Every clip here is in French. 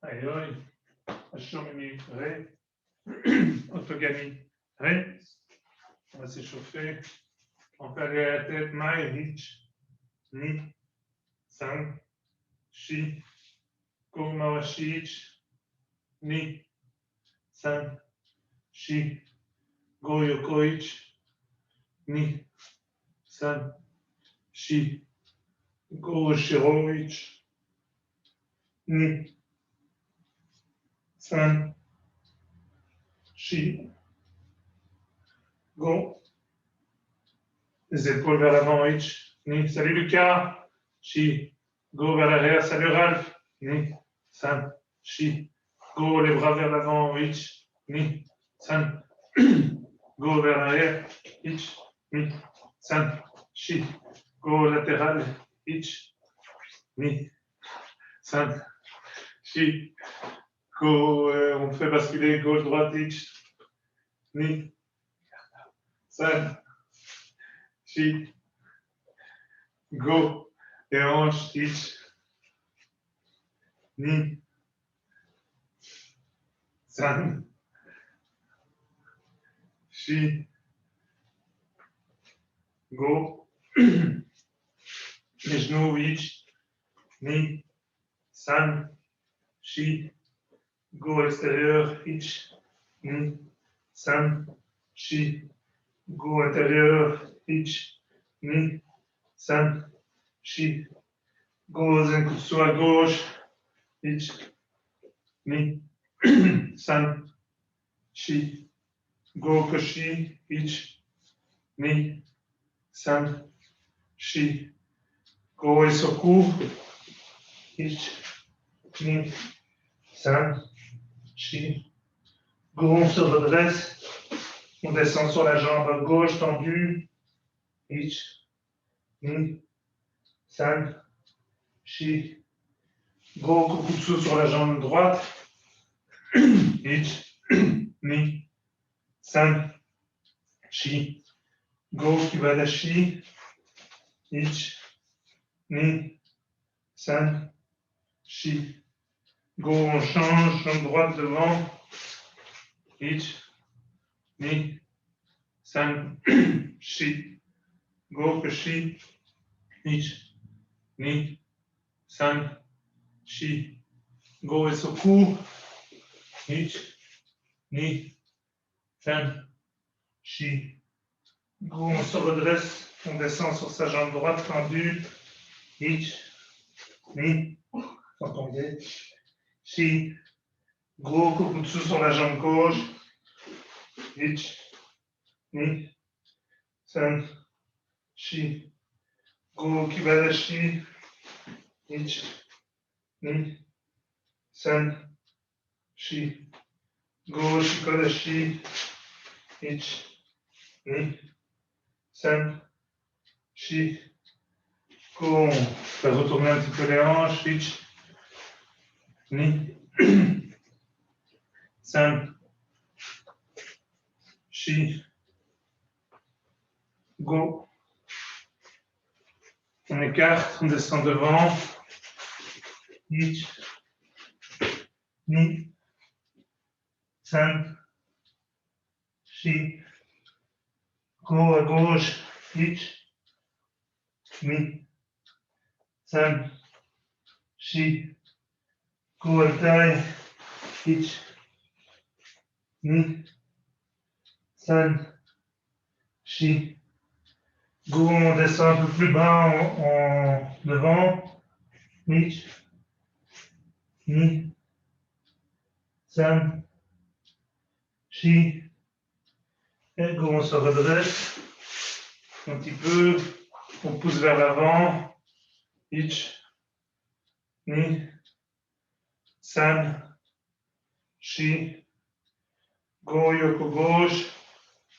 Aïe, Ashomini, Ré, Otogami, Ré. On va s'échauffer. On peut aller à la tête, Maï, Hitch, Ni, San, Shi, Go, Mawashich, Ni, San, Shi, Go, Yokoich, Ni, San, Shi, Go, Shiroich, Ni, San, Shi, Go. Les épaules vers l'avant, Hitch, Ni. Salut Lucas, Shi, Go vers l'arrière. Salut Ralph, Ni, San, Shi, Go, les bras vers l'avant, Hitch, Ni, San, Go vers l'arrière, Hitch, Ni, San, Shi, Go latéral, Hitch, Ni, San, Shi, Go, on fait basculer gauche, droite, Hitch, Ni, San, Shi, Go, et hanche, Hitch, Ni, San, Shi, Go, les genoux, Hitch, Ni, San, Shi, Go extérieur, Hitch, Ni, San, Shi, Go intérieur, Hitch, Ni, San, Shi, Go Zenkutsu à gauche, Hitch, Ni, San, Shi, Go Koshi, Hitch, Ni, San, Shi, Go Esoku, Hitch, Ni, San, Shi, Go, on se redresse, on descend sur la jambe gauche tendue, Hitch, Ni, San, Shi, Go Kokutsu sur la jambe droite, Hitch, Ni, San, Shi, Go Kibadashi, Hitch, Ni, San, Shi, Go, on change, jambe droite devant, Hitch, Ni, San, Shi, Go Koshi, Hitch, Ni, San, Shi, Go Esoku, Hitch, Ni, San, Shi, Go, on se redresse, on descend sur sa jambe droite tendue, Hitch, Ni, entendez, Shi, Go, Kokutsu sur la jambe gauche, Hitch, Ni, San, Shi, Go, Kibadashi, Hitch, Ni, San, Shi, Go, Shikodashi, Hitch, Ni, San, Shi, Go, on fait retourner un petit peu les hanches, Hitch, Ni, San, Shi, Go. On écarte, on descend devant, Hitch, Ni, San, Shi, Go à gauche, Hitch, Ni, San, Shi, Go à taille, Hitch, Ni, San, Shi, Go, on descend un peu plus bas en devant, Hitch, Ni, San, Shi, et Go, on se redresse un petit peu, on pousse vers l'avant, Hitch, Ni, San, Shi, Go, Yoko gauche,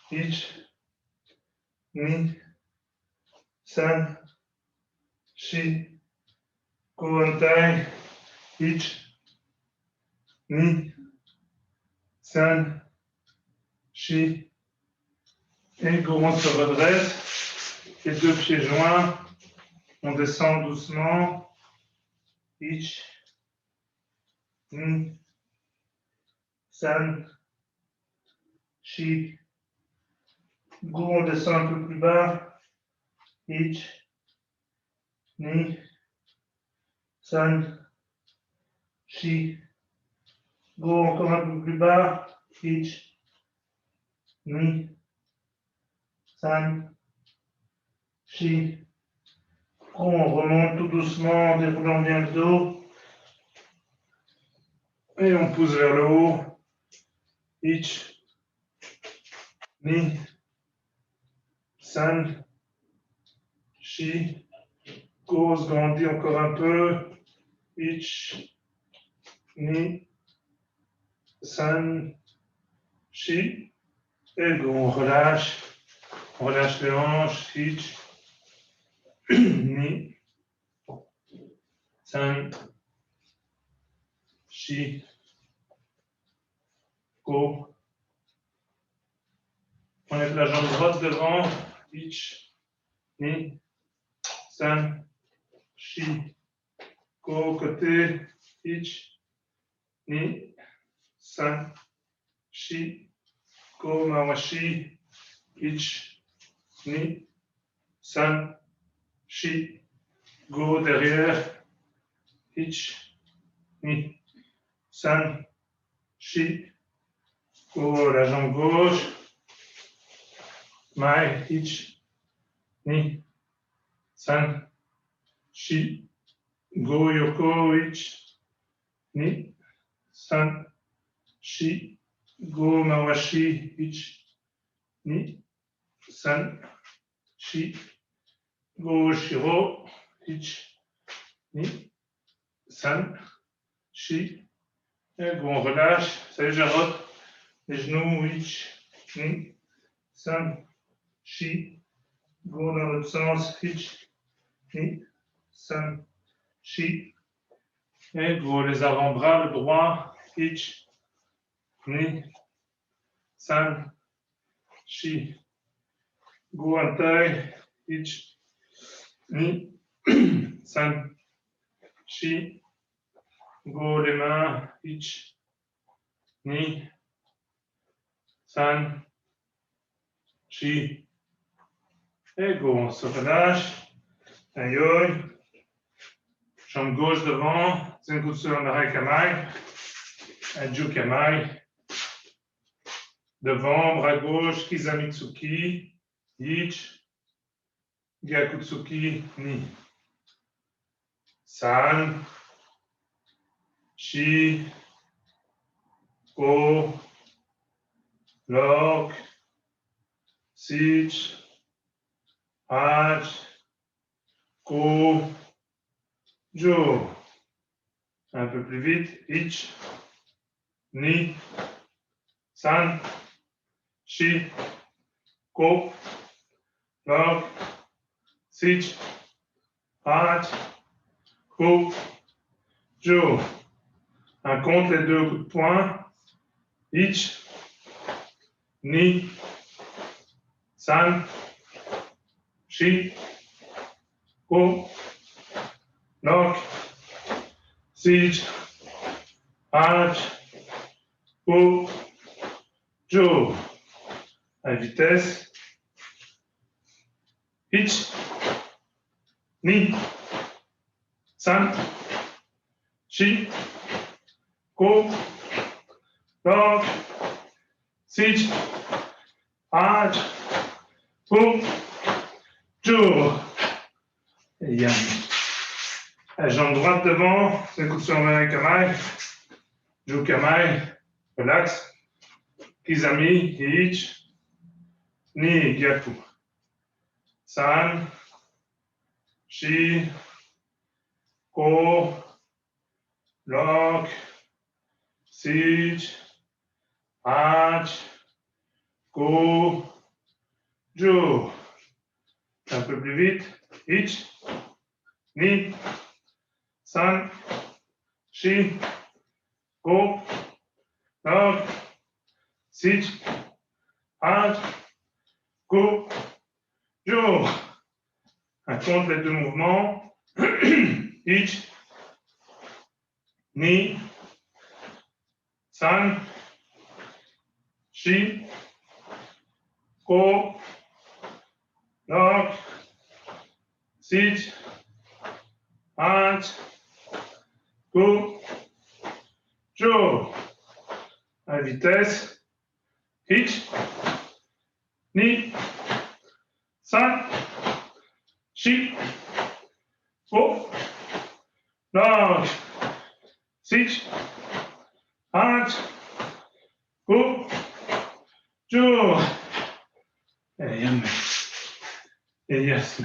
Hitch, Ni, San, Shi, Go en taille, Hitch, Ni, San, Shi, et Go, on se redresse, les deux pieds joints, on descend doucement, Hitch, ni, san, shi, go, on descend un peu plus bas, ich, ni, san, shi, go, encore un peu plus bas, ich, ni, san, shi, go, on remonte tout doucement en déroulant bien le dos. Et on pousse vers le haut. Ich, ni, san, shi, go, se grandit encore un peu. Ich, ni, san, shi, et go, on relâche les hanches. Ich, ni, san, shi, go. On lève la jambe droite devant. Ich, ni, san, shi, go, côté. Ich, ni, san, shi, go, mawashi. Ich, ni, san, shi, go, derrière. Ich, ni, san, shi, go, la jambe gauche. Mai, ich, ni, san, shi, go, yoko, ich, ni, san, shi, go, mawashi, ich, ni, san, shi, go, shiro, ich, ni, san, shi, et go, on relâche. Salut, Jarod. Les genoux, ich, ni, san, shi, go dans l'autre sens, ich, ni, san, shi, et go, les avant-bras, le droit, ich, ni, san, shi, go en taille, ich, ni, san, shi, go les mains, ich, ni, san, shi, et go, on se relâche, aïe, jambe gauche devant, Zenkutsu Andarai Kamai, Anju Kamai, devant, bras gauche, Kizamitsuki, Ich, Gyakutsuki, Ni, San, Shi, Go, Lok, Sich, Hach, Go, Jo. Un peu plus vite. Ich, Ni, San, Shi, Go, Lok, Sich, Hach, Go, Jo. On compte les deux coups de poing. Ich, Ni, San, Shi, Go, Lok, Sich, Hach, Go, Jo. À vitesse. Ich, Ni, San, Shi, Go, Lok, Sich, Hach, Go, Jo. Et yam. La jambe droite devant, c'est coup sur le Kamai. Jo Kamai, relax. Kizami, Ich, Ni, Gyaku. San, Shi, Go, Lok, Sich, Hach, Go, Jo. Un peu plus vite. Ich, Ni, San, Shi, Go, Lok, Sich, Hach, Go, Jo. On compte les deux mouvements. Ich, Ni, san, shi, ko, lok, sit, hach, go, jo. À vitesse, hitch, ni, san, shi, ko, lok, sit, hach, go, jo. Et yes.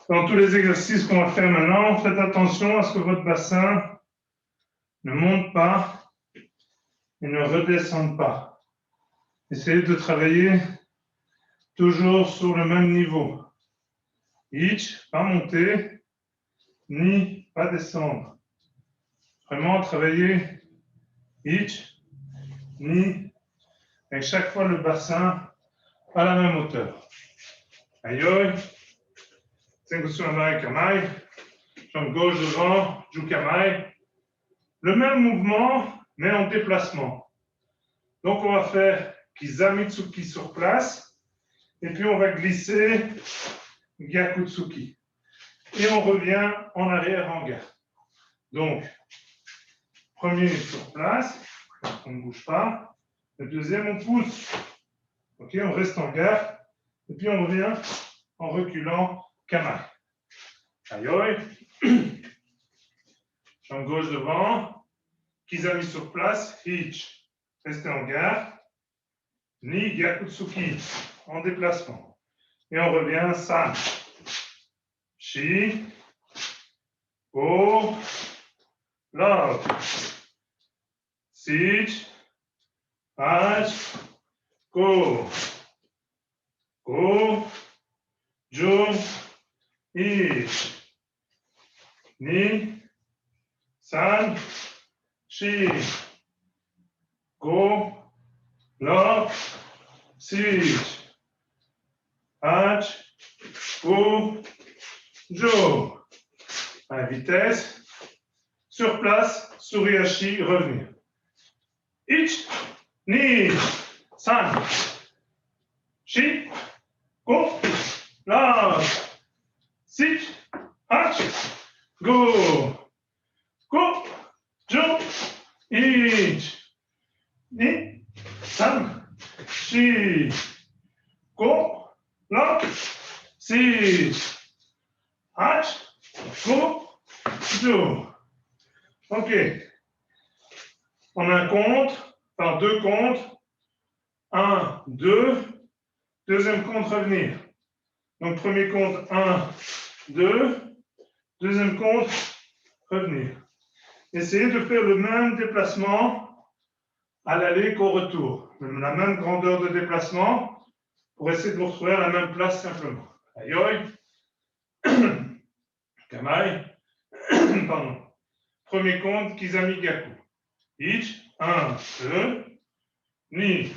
Dans tous les exercices qu'on va faire maintenant, faites attention à ce que votre bassin ne monte pas et ne redescende pas. Essayez de travailler toujours sur le même niveau. Hitch, pas monter, ni pas descendre. Vraiment travailler hitch, ni, et chaque fois le bassin à la même hauteur. Aïe, 5 sur un kamaï, jambe gauche devant, joue kamaï. Le même mouvement, mais en déplacement. Donc, on va faire Kizamitsuki sur place, et puis on va glisser Gyakutsuki. Et on revient en arrière en garde. Donc, premier sur place, on ne bouge pas. Le deuxième, on pousse. Ok, on reste en garde, et puis on revient en reculant Kamaï. Aïe, jambe gauche devant, Kizami sur place, hitch, restez en garde, ni Gyakutsuki, en déplacement. Et on revient san, shi, go, love, sit, hach, go, jo, hitch, ni, san, shi, go, love, sit, hach, go, jo. À vitesse, sur place, suriashi, revenir. Ich, ni, san, shi, go, love, sit, hach, go, jo, ich, ni, san, shi, go, love, sit, hach, go, jo. Ok. On a un compte, par deux comptes. 1, 2. Deuxième compte, revenir. Donc, premier compte, 1, 2. Deuxième compte, revenir. Essayez de faire le même déplacement à l'aller qu'au retour. La même grandeur de déplacement pour essayer de vous retrouver à la même place simplement. Aïe. Kamaï. Pardon. Premier compte, Kizami Gaku. Ich, 1, 2. Ni.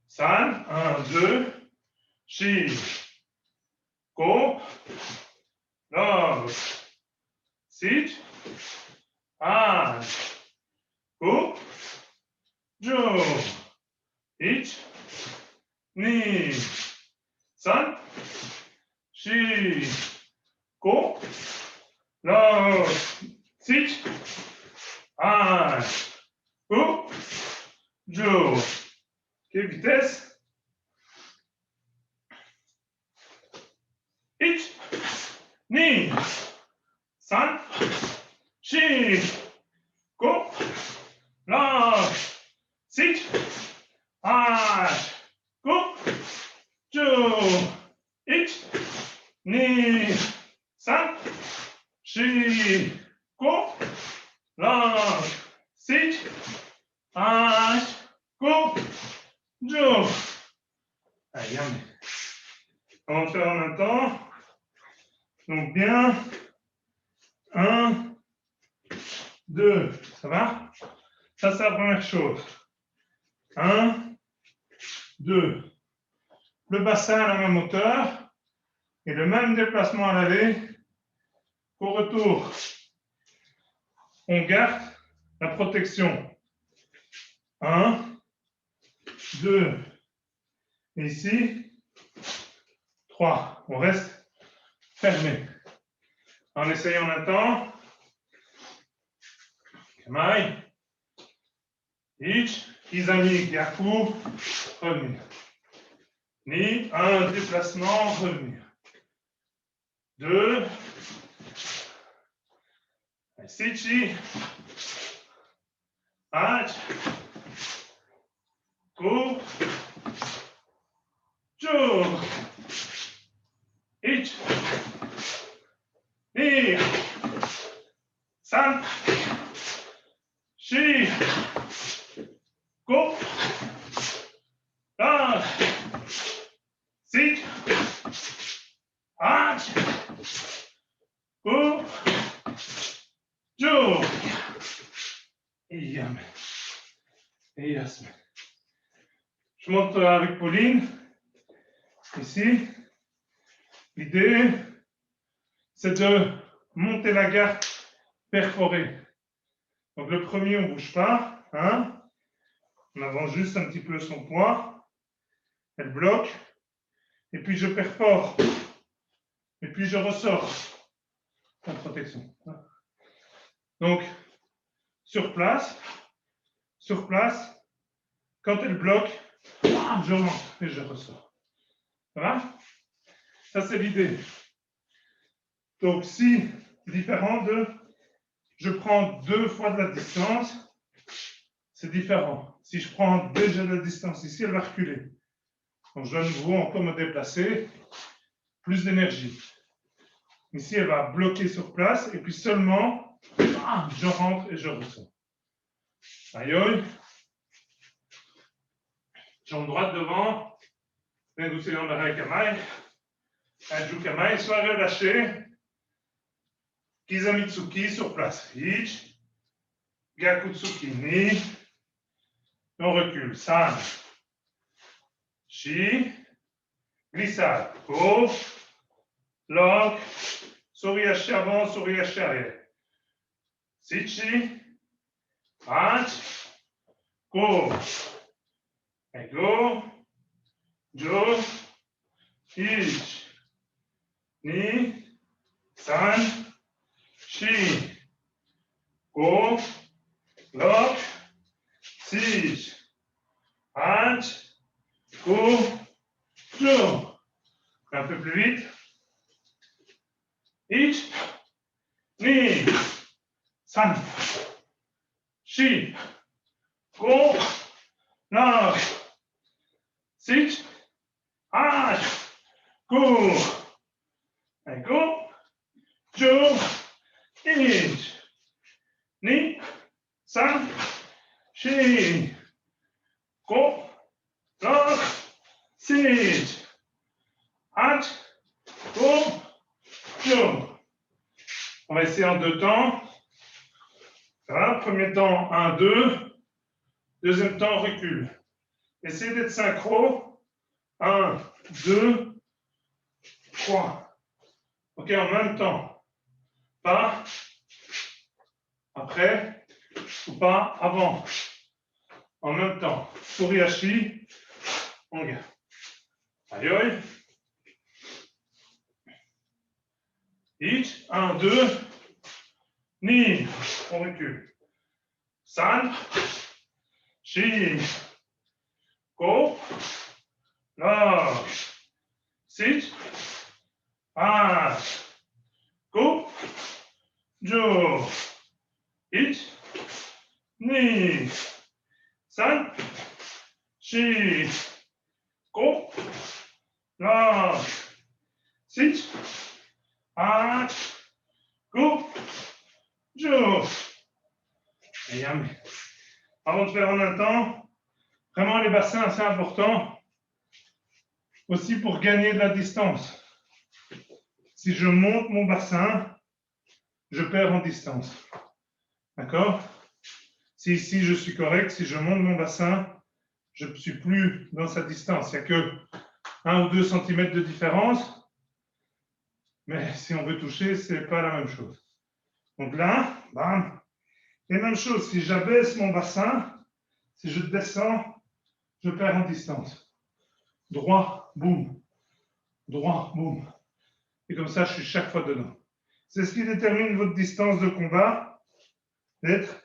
San, 1, 2. Shi. Ko. Love. Sit. An. Ko. Jo. Ich. Ni. San. Shi. Ko. Love. Sit. An. Ko. Jo. Ok, vitesse. Ich. Ni. San. Shi. Ko. Love. Sit. An. Ko. Jo. Ich. Ni. San. Shi. Ko. Love. Sit. An. Ko. Jo. Allez, on va faire en même temps. Donc bien. 1, 2. Ça va? Ça, c'est la première chose. 1, 2. Le bassin à la même hauteur et le même déplacement à l'aller qu'au retour. On garde La protection. 1, 2, et ici, 3. On reste fermé. En essayant un temps. Kamaï. Ich, Izami, Yaku, revenir. Ni, un déplacement, revenir. 2. Sichi. Ach. Go. Jo. Ich. Ni. San. Shi. Go. Da. Sit. Ach. Go. Jo. Yam. Et Yasmin. Je monte avec Pauline. Ici. L'idée, c'est de monter la garde perforée. Donc le premier, on ne bouge pas. Hein? On avance juste un petit peu son poids. Elle bloque. Et puis je perfore. Et puis je ressors en protection. Donc, sur place, quand elle bloque, je rentre et je ressors. Ça va? Ça, c'est l'idée. Donc, si, différent de, je prends 2 fois de la distance, c'est différent. Si je prends déjà de la distance ici, elle va reculer. Donc, je dois à nouveau encore me déplacer, plus d'énergie. Ici, elle va bloquer sur place et puis seulement, je rentre et je ressors. Aïe, jambe droite devant, négociant l'arrêt kamaï, Anju kamaï, soit relâché, Kizamitsuki sur place, Ich, Gyakutsuki ni, on recule, San, Shi, glissade, Go, Lock, Soriashi avant, Soriashi arrière, Sichi, Hach, Go, et Go, Jo, Ich, Ni, San, Shi, Go, Lock, Sich, Hach, Go, Jo. Un peu plus vite. Ich, Ni, San, Shi, Go, Lock, Sich, Hach, Go, et Go, Jo, Ich, Ni, San, Shi, Go, Lock, Sich, Hach, Go, Jo. On va essayer en 2 temps. Voilà, premier temps, 1, 2. Deuxième temps, recule. Essayez d'être synchro. 1, 2, 3. OK, en même temps. Pas après ou pas avant. En même temps. Soriashi, on garde. Aïe. Ich, 1, 2. Ni, on recule. San, Shi, Go, Lock, Sit, Ah, Go, Jo, Ich, Ni, San, Shi, Go, Lock, Sit, Ah, Go, Jo. Et yam. Avant de faire en un temps, vraiment les bassins, c'est important. Aussi pour gagner de la distance. Si je monte mon bassin, je perds en distance. D'accord? Si ici je suis correct, si je monte mon bassin, je ne suis plus dans sa distance. Il n'y a que 1 ou 2 cm de différence. Mais si on veut toucher, ce n'est pas la même chose. Donc là, bam, Et même chose, si j'abaisse mon bassin, si je descends, je perds en distance. Droit, boum. Droit, boum. Et comme ça, je suis chaque fois dedans. C'est ce qui détermine votre distance de combat, d'être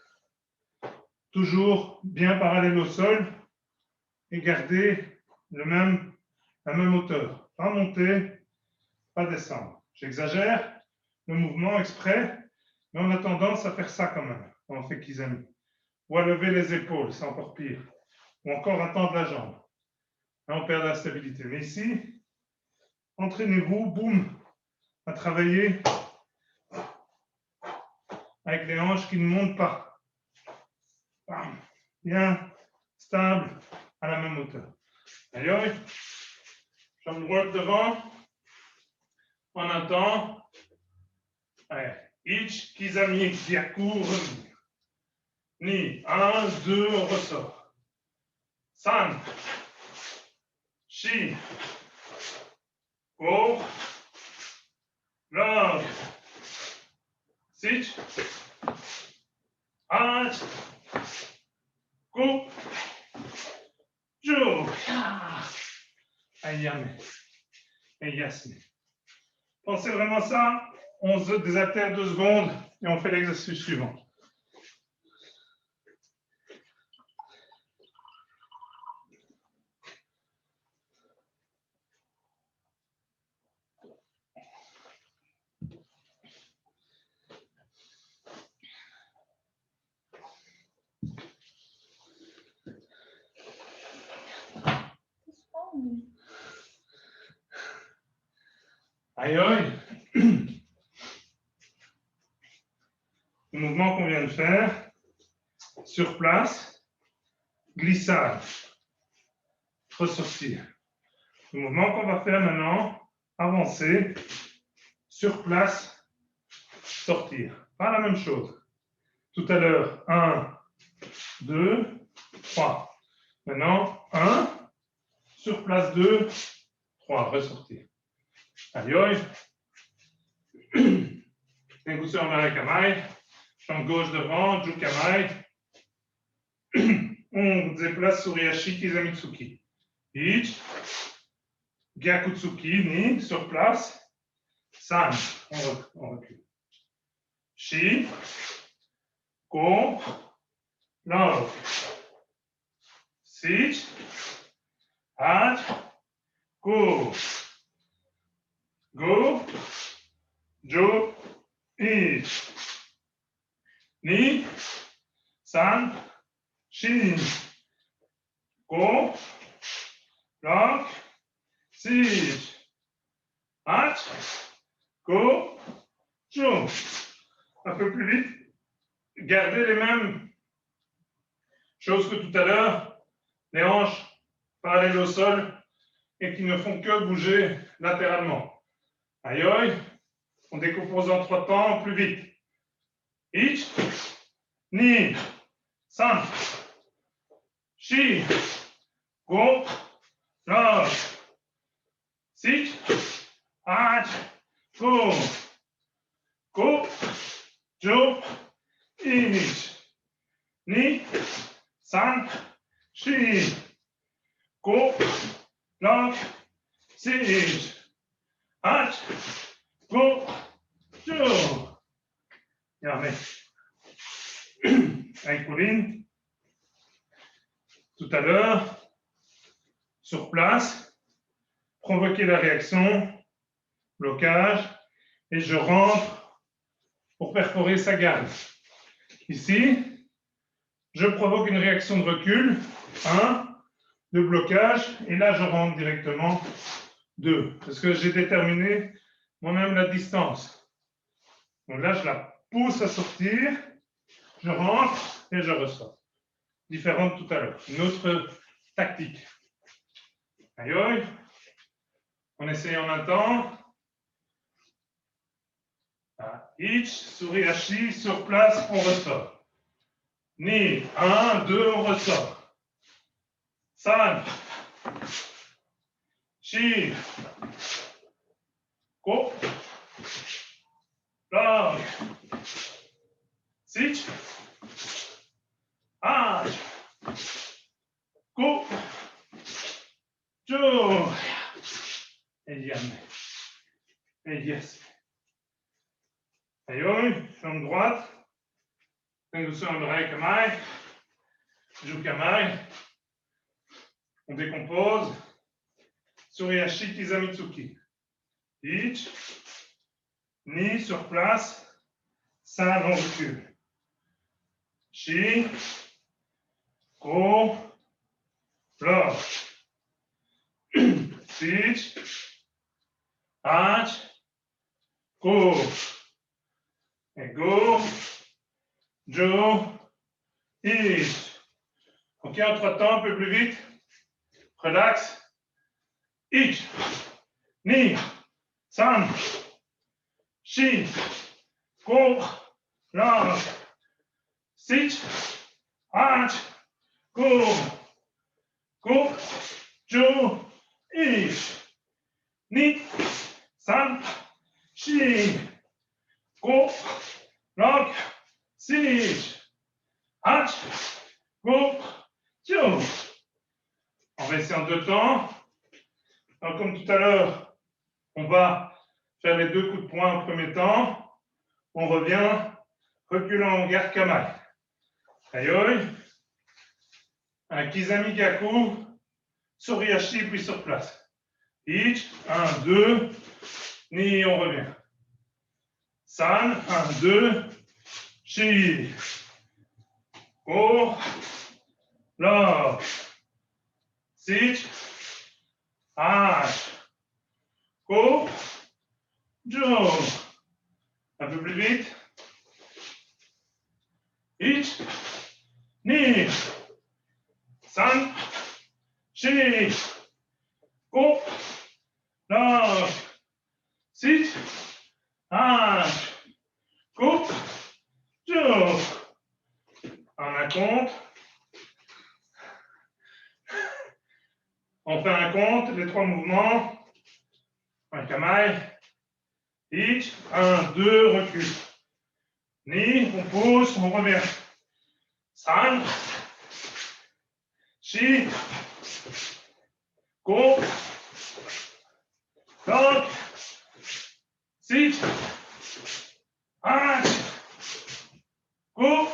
toujours bien parallèle au sol et garder la même hauteur. Pas monter, pas descendre. J'exagère le mouvement exprès, mais on a tendance à faire ça quand même quand on fait kizami. Ou à lever les épaules, c'est encore pire. Ou encore à tendre la jambe. Là, on perd la stabilité. Mais ici, entraînez-vous, boum, à travailler avec les hanches qui ne montent pas. Bam. Bien stable à la même hauteur. Aïe, jambe droite devant. En un temps. Allez. Ich, kizami, gyaku, revenir. Ni, 1, 2, on ressort. San, shi, go, log, sich, hach, go, jo, ayame, et yasme. Pensez vraiment à ça, on se désaltère 2 secondes et on fait l'exercice suivant. Aïe, aïe. Le mouvement qu'on vient de faire, sur place, glissade, ressortir. Le mouvement qu'on va faire maintenant, avancer, sur place, sortir. Pas la même chose. Tout à l'heure, 1, 2, 3. Maintenant, 1, sur place 2, 3, ressortir. Aïe, Tengusu Amarakamai, jambe gauche devant, Jukamai. On déplace Suriashi Kizamitsuki. Ich, Gyakutsuki, Ni, sur place. San, on recule. Shi, Go, Love. Sich, Hat, Go. Go, Jo, Ich. Ni, San, Shin. Go, Love. Sich. Hat, Go, Jo. Un peu plus vite. Gardez les mêmes choses que tout à l'heure. Les hanches parallèles au sol et qui ne font que bouger latéralement. Aïe, aïe. On décompose en 3 temps, plus vite. Ich, ni, san, shi, go, log, sich, hach, go, go, jo, ich, ni, san, shi, go, log, sich, hach, go, jo. Regardez. Avec Pauline, tout à l'heure, sur place, provoquer la réaction, blocage, et je rentre pour perforer sa garde. Ici, je provoque une réaction de recul, 1, de blocage, et là je rentre directement, 2, parce que j'ai déterminé moi-même la distance. Donc là, je la pousse à sortir, je rentre et je ressors. Différente tout à l'heure. Une autre tactique. Aïe, aïe. On essaye en un temps. Ich, Suriashi, sur place, on ressort. Ni, 1, 2, on ressort. San, Shi, Go, Log, Sich, Yes. Ayoi, jambe droite. Tengusu Amrai Kamai. Jukamai. On décompose. Suriashi Kizamitsuki. Ich. Ni sur place. San, on recule. Shi. Ko. Lo. Sich. Ach. Ko. Et go. Jo. Ich. Ok, en 3 temps, un peu plus vite. Relax. Ich. Ni. San. Shi. Ko. Lo. Sich. Ach. Go. Go. Jo. Ich. Ni. San. Shi. Go. Log. Sich. Ach. Go. Jo. On va essayer en 2 temps. Alors, comme tout à l'heure, on va faire les 2 coups de poing en premier temps. On revient, reculant en garde Kamai. Ayoi. Un Kizami Gaku, Suriashi, puis sur place. Ich, 1, 2, Ni, on revient. San, 1, 2, Shi, Go, Lo, Sich, Ach, Go, Jo. Un peu plus vite. Ich, Ni, San, Shi, Go, Lo, Sich, Ach, Go, Jo. En un compte. On fait un compte, les 3 mouvements. Un Kamai. Ich, 1, 2, recule. Ni, on pousse, on revient. San. Shi. Go. Log. Sich. Ach. Go.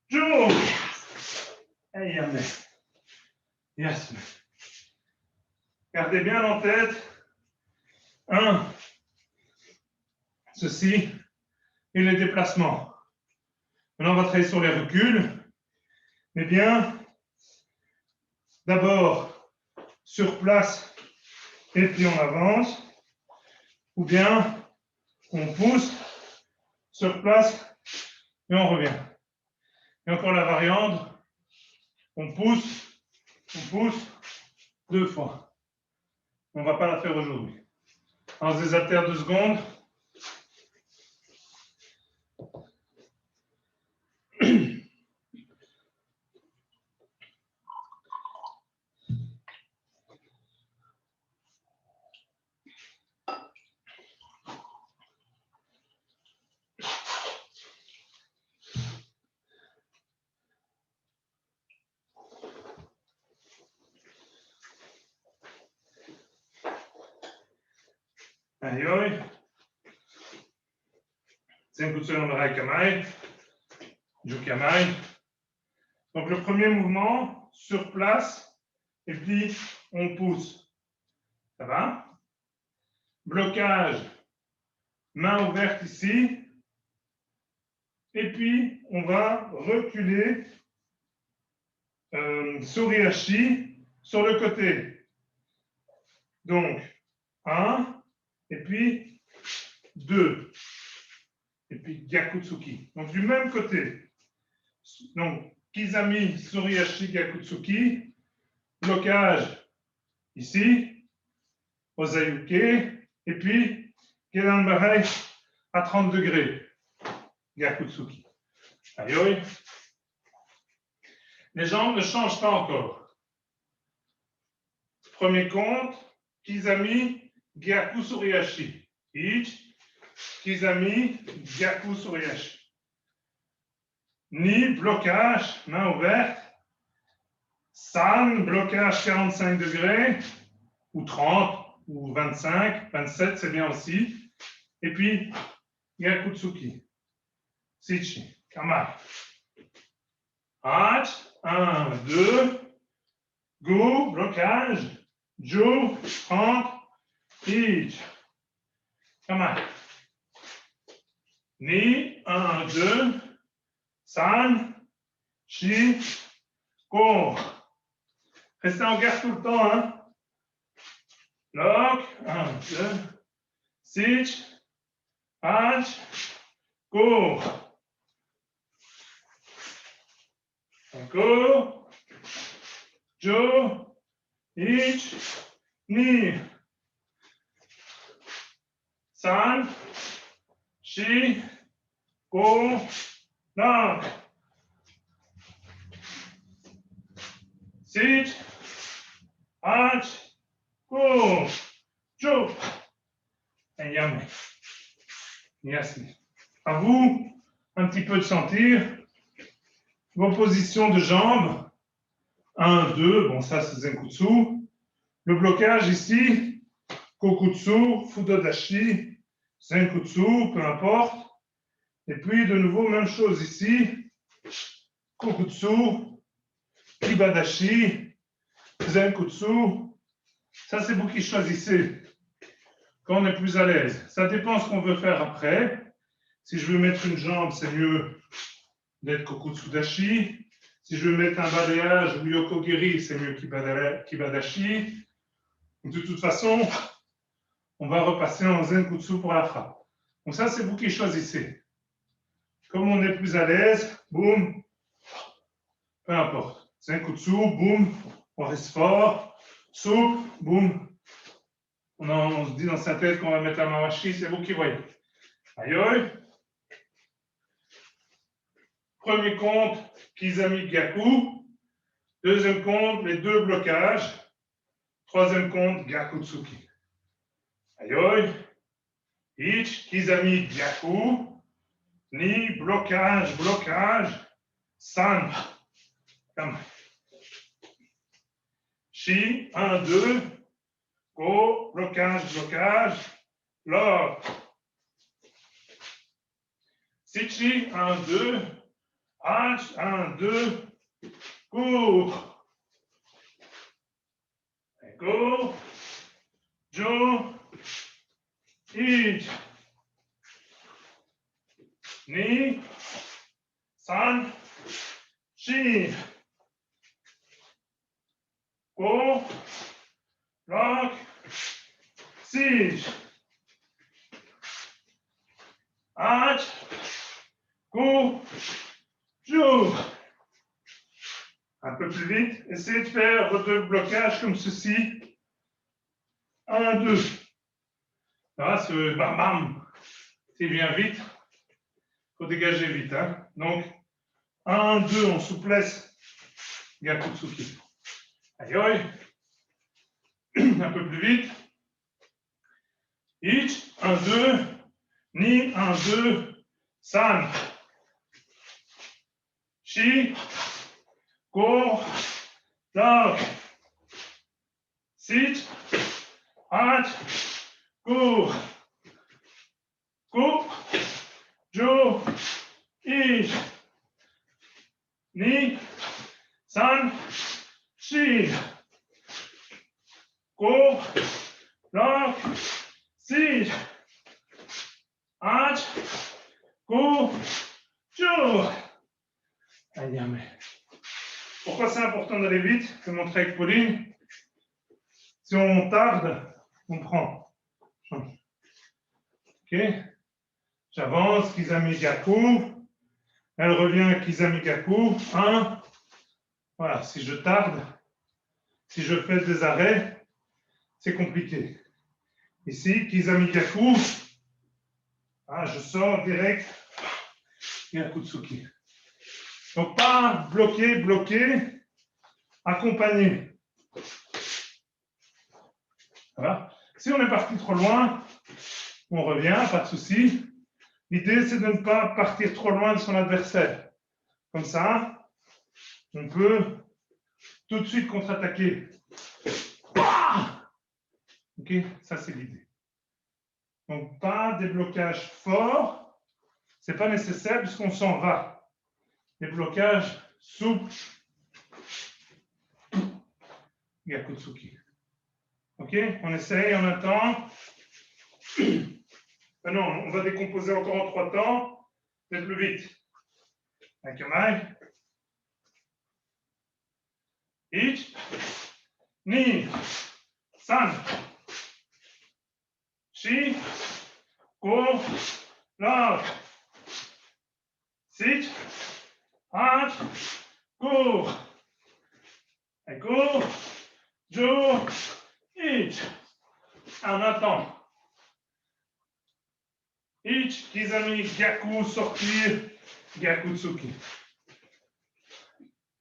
Jo. Hey, amen. Yes. Gardez bien en tête. 1. Ceci et les déplacements. Maintenant, on va travailler sur les reculs. Mais bien, d'abord sur place et puis on avance. Ou bien, on pousse sur place et on revient. Et encore la variante, on pousse 2 fois. On ne va pas la faire aujourd'hui. On se désaltère 2 secondes. Ayoi. Senkutsu no Marai Kamai. Jukamai. Donc le premier mouvement, sur place, et puis on pousse. Ça va? Blocage, main ouverte ici. Et puis on va reculer Suriashi sur le côté. Donc 1. Et puis 2. Et puis Gyakutsuki. Donc du même côté. Donc Kizami, Suriashi, Gyakutsuki. Blocage ici. Ozayuke. Et puis Gedan Bahai à 30 degrés. Gyakutsuki. Ayoi. Les jambes ne changent pas encore. Premier compte. Kizami. Gyaku Suriashi. Ich, Kizami, Gyaku Suriashi. Ni, blocage, main ouverte. San, blocage 45 degrés ou 30. ou 25, 27, c'est bien aussi. Et puis, Gyakutsuki. Sichi, Kama. Hach, 1, 2, go, blocage, Jo, rentre, Ich. Kama. Ni, 1, 2, San, Shi, Go. Restez en garde tout le temps, hein. Lock, 1, 2, Sich, Hach, Go. Encore. Jo, Ich, Ni. San, Shi, Go, Lock. Sich, Hach, Go, Jo. Et Yame. Merci. À vous, un petit peu de sentir vos positions de jambes. 1, 2, bon ça c'est Zenkutsu. Le blocage ici, Kokutsu, Fudodashi, Zenkutsu, peu importe. Et puis de nouveau, même chose ici, Kokutsu, Kibadashi, Zenkutsu. Ça c'est vous qui choisissez quand on est plus à l'aise. Ça dépend ce qu'on veut faire après. Si je veux mettre une jambe, c'est mieux d'être Kokutsudashi. Si je veux mettre un balayage ou Yokogiri, c'est mieux Kibadashi. De toute façon, on va repasser en Zenkutsu pour la frappe. Donc ça, c'est vous qui choisissez. Comme on est plus à l'aise, boum, peu importe. Zenkutsu, boum, on reste fort. Souple, boum. On se dit dans sa tête qu'on va mettre la mawashi, c'est vous qui voyez. Aïe. Premier compte, Kizami Gyaku. Deuxième compte, les deux blocages. Troisième compte, Gyakutsuki. Aïe. Ich, Kizami Gyaku. Ni, blocage, blocage. San. Come. Shi, 1, 2. Go, blocage, blocage. Lock. Sichi, 1, 2. H, 1, 2. Go. Go. Jo. Ich. Ni. San. Shi. Go. Lock. Sich. H. Go. Jo. Un peu plus vite. Essayez de faire votre blocage comme ceci. 1, 2. Là, ce bam bam, c'est bien vite. Il faut dégager vite. Hein. Donc, 1, 2 en souplesse. Gyakutsuki. Aïe. Un peu plus vite. Ich, 1, 2. Ni, 1, 2. San. Shi. Go. Lock. Sit. Hach. Go. Go. Jo. Ich. Ni. San. Shi. Go. Lock. Sit. Hach. Go. Jo. Pourquoi c'est important d'aller vite? Je vais montrer avec Pauline. Si on tarde, on prend. Ok. J'avance, Kizami Gyaku. Elle revient, Kizami Gyaku. 1. Voilà, si je tarde, si je fais des arrêts, c'est compliqué. Ici, Kizami Gyaku. Ah, je sors direct. Gyakutsuki. Donc, pas bloquer, bloquer, accompagner. Voilà. Si on est parti trop loin, on revient, pas de souci. L'idée, c'est de ne pas partir trop loin de son adversaire. Comme ça, on peut tout de suite contre-attaquer. Ok? OK? Ça, c'est l'idée. Donc, pas des blocages forts. Ce n'est pas nécessaire puisqu'on s'en va. Des blocages souples. Gyakutsuki. OK? On essaye en un temps. Non, on va décomposer encore en 3 temps. Peut-être plus vite. Akamai. Ich. Ni. San. Shi. Go. Lock. Sit. Hard. Go. Go. Jo. Ich. On attend. Ich, Kizami, Gyaku, sortir, Gyakutsuki.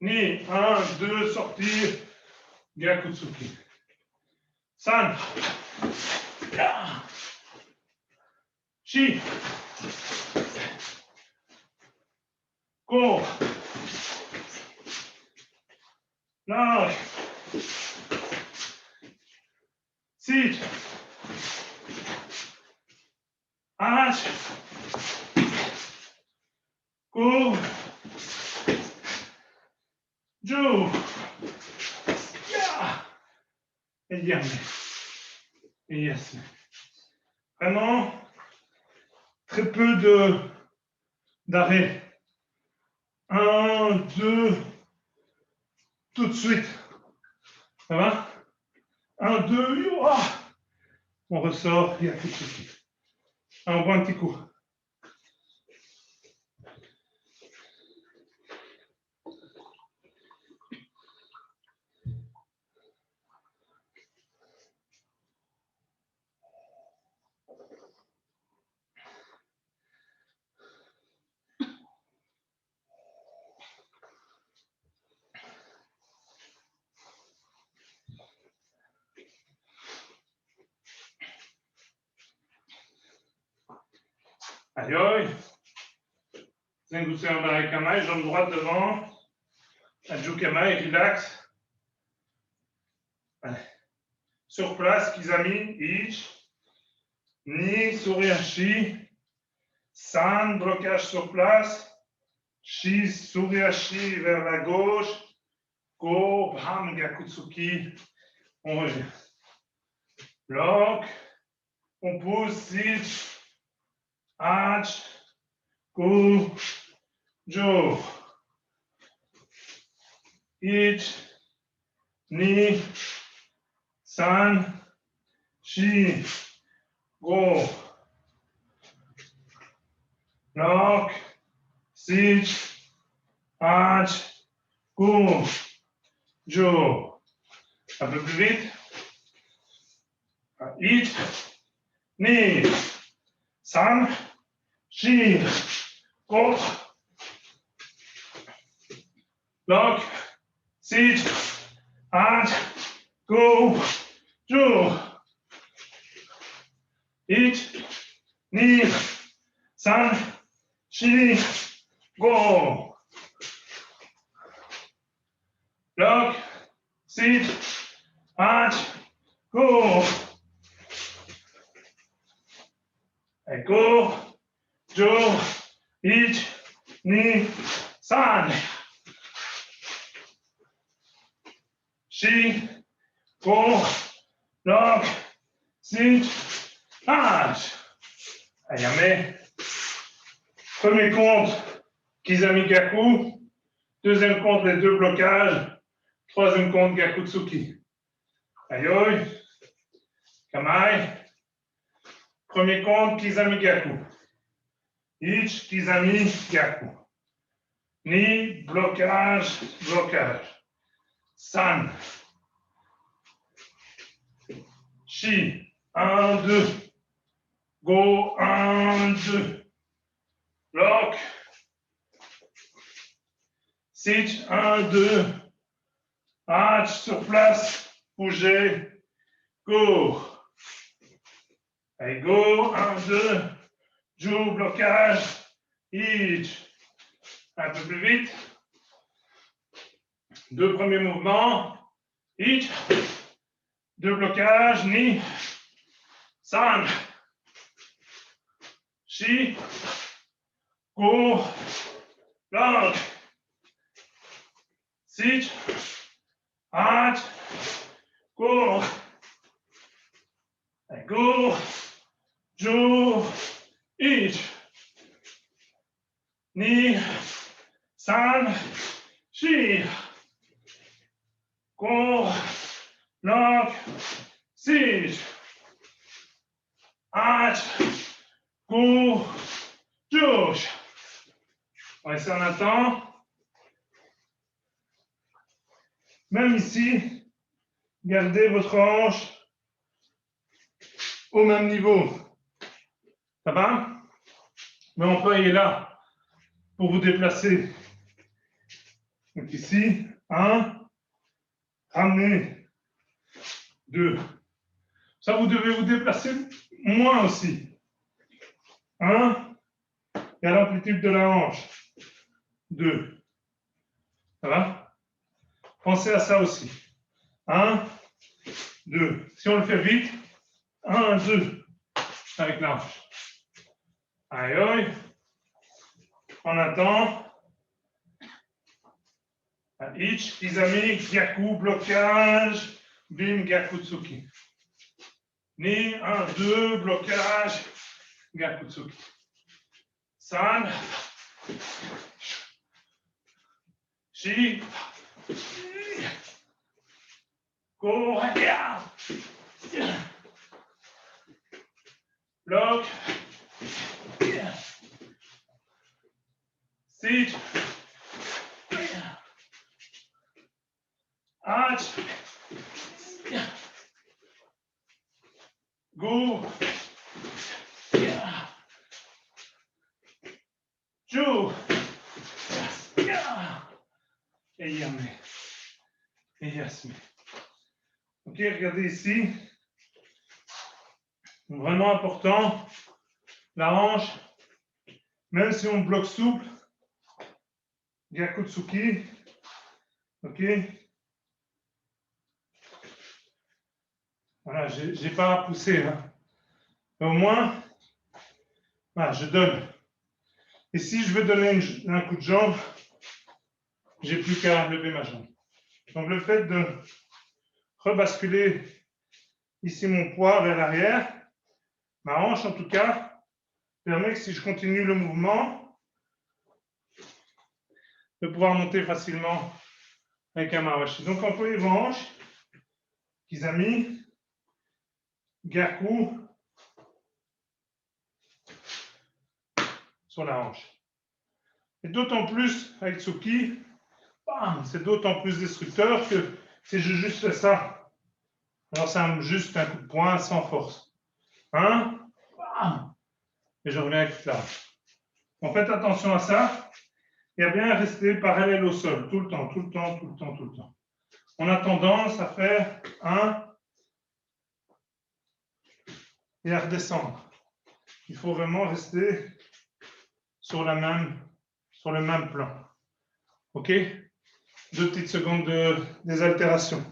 Ni, 1, 2, sortir, Gyakutsuki. San. Shi. Go. Lock. Sit. Arch. Go. Jo. Yeah. Et bien. Et yes. Vraiment, très peu d'arrêt. 1, 2, tout de suite. Ça va? 1, 2, on ressort, il y a tout de suite. On voit un petit coup. Aïe aïe. Zengusen Barakamaï, jambe droite devant. Adjukamaï, relax. Sur place, Kizami, Ich. Ni, Suriashi. San, blocage sur place. Shi, Suriashi vers la gauche. Go, Bram, Gyakutsuki. On revient. Bloc. On pousse, Sit. Arch. Go. Jo. Ich. Ni. San. Shi. Go. Lock. Sit. Arch. Go. Jo. Un peu plus vite. Ich. Ni. San. Shi. Go. Lock. Sit. Arch. Go. Jo. Ich. Ni. San. Shi. Go. Lock. Sit. Arch. Go. Et go. Jo. Ich. Ni. San. Shi. Go. Lock. Sit. Arch. Ayame. Premier compte, Kizami Gyaku. Deuxième compte, les 2 blocages. Troisième compte, Gyakutsuki. Ayoi. Kamai. Premier compte, Kizami Gyaku. Ich, Kizami Gyaku. Ni, blocage, blocage. San. Shi. 1, 2. Go, 1, 2. Lock. Sit, 1, 2. Arch sur place. Bougez. Go. Allez, go. 1, 2. Jo, blocage. Ich. Un peu plus vite. 2 premiers mouvements. Ich. 2 blocages. Ni. San, Shi, Go, Long, Sit, Hard, Go, Go, Ju, Ich, Ni, San, Shi, Go, Long, Sit, Hard, Go, Ju. On essaie en attend. Même ici, gardez votre hanche au même niveau. Ça va? Mais on peut aller là pour vous déplacer. Donc ici, 1, ramenez, 2. Ça, vous devez vous déplacer moins aussi. 1, et à l'amplitude de la hanche. 2. Ça va? Pensez à ça aussi. 1, 2. Si on le fait vite, 1, 2. Avec la hanche. Aïe, aïe. On attend. Ich, Izami, Gyaku, blocage. Bim, Gyakutsuki. Ni, 1, 2, blocage. Gyakutsuki. San. Shi. Go, ya. Bloc. Sit. Arch. Go. Ju. Et Yame. Et Yasmi. Ok, regardez ici. Vraiment important. La hanche, même si on bloque souple, Gyakutsuki. Ok. Voilà, je n'ai pas à pousser. Hein. Mais au moins, voilà, je donne. Et si je veux donner un coup de jambe, j'ai plus qu'à lever ma jambe. Donc le fait de rebasculer ici mon poids vers l'arrière, ma hanche en tout cas, permet que si je continue le mouvement, de pouvoir monter facilement avec un mawashi. Donc employez vos hanches, Kizami, Gyaku, sur la hanche. Et d'autant plus avec Tsuki, c'est d'autant plus destructeur que si je juste fais ça, alors c'est juste un coup de poing sans force. Hein? Et je reviens avec ça. Donc faites attention à ça et à bien rester parallèle au sol, tout le temps, tout le temps, tout le temps, tout le temps. On a tendance à faire 1 et à redescendre. Il faut vraiment rester sur le même plan. OK? 2 petites secondes de désaltération.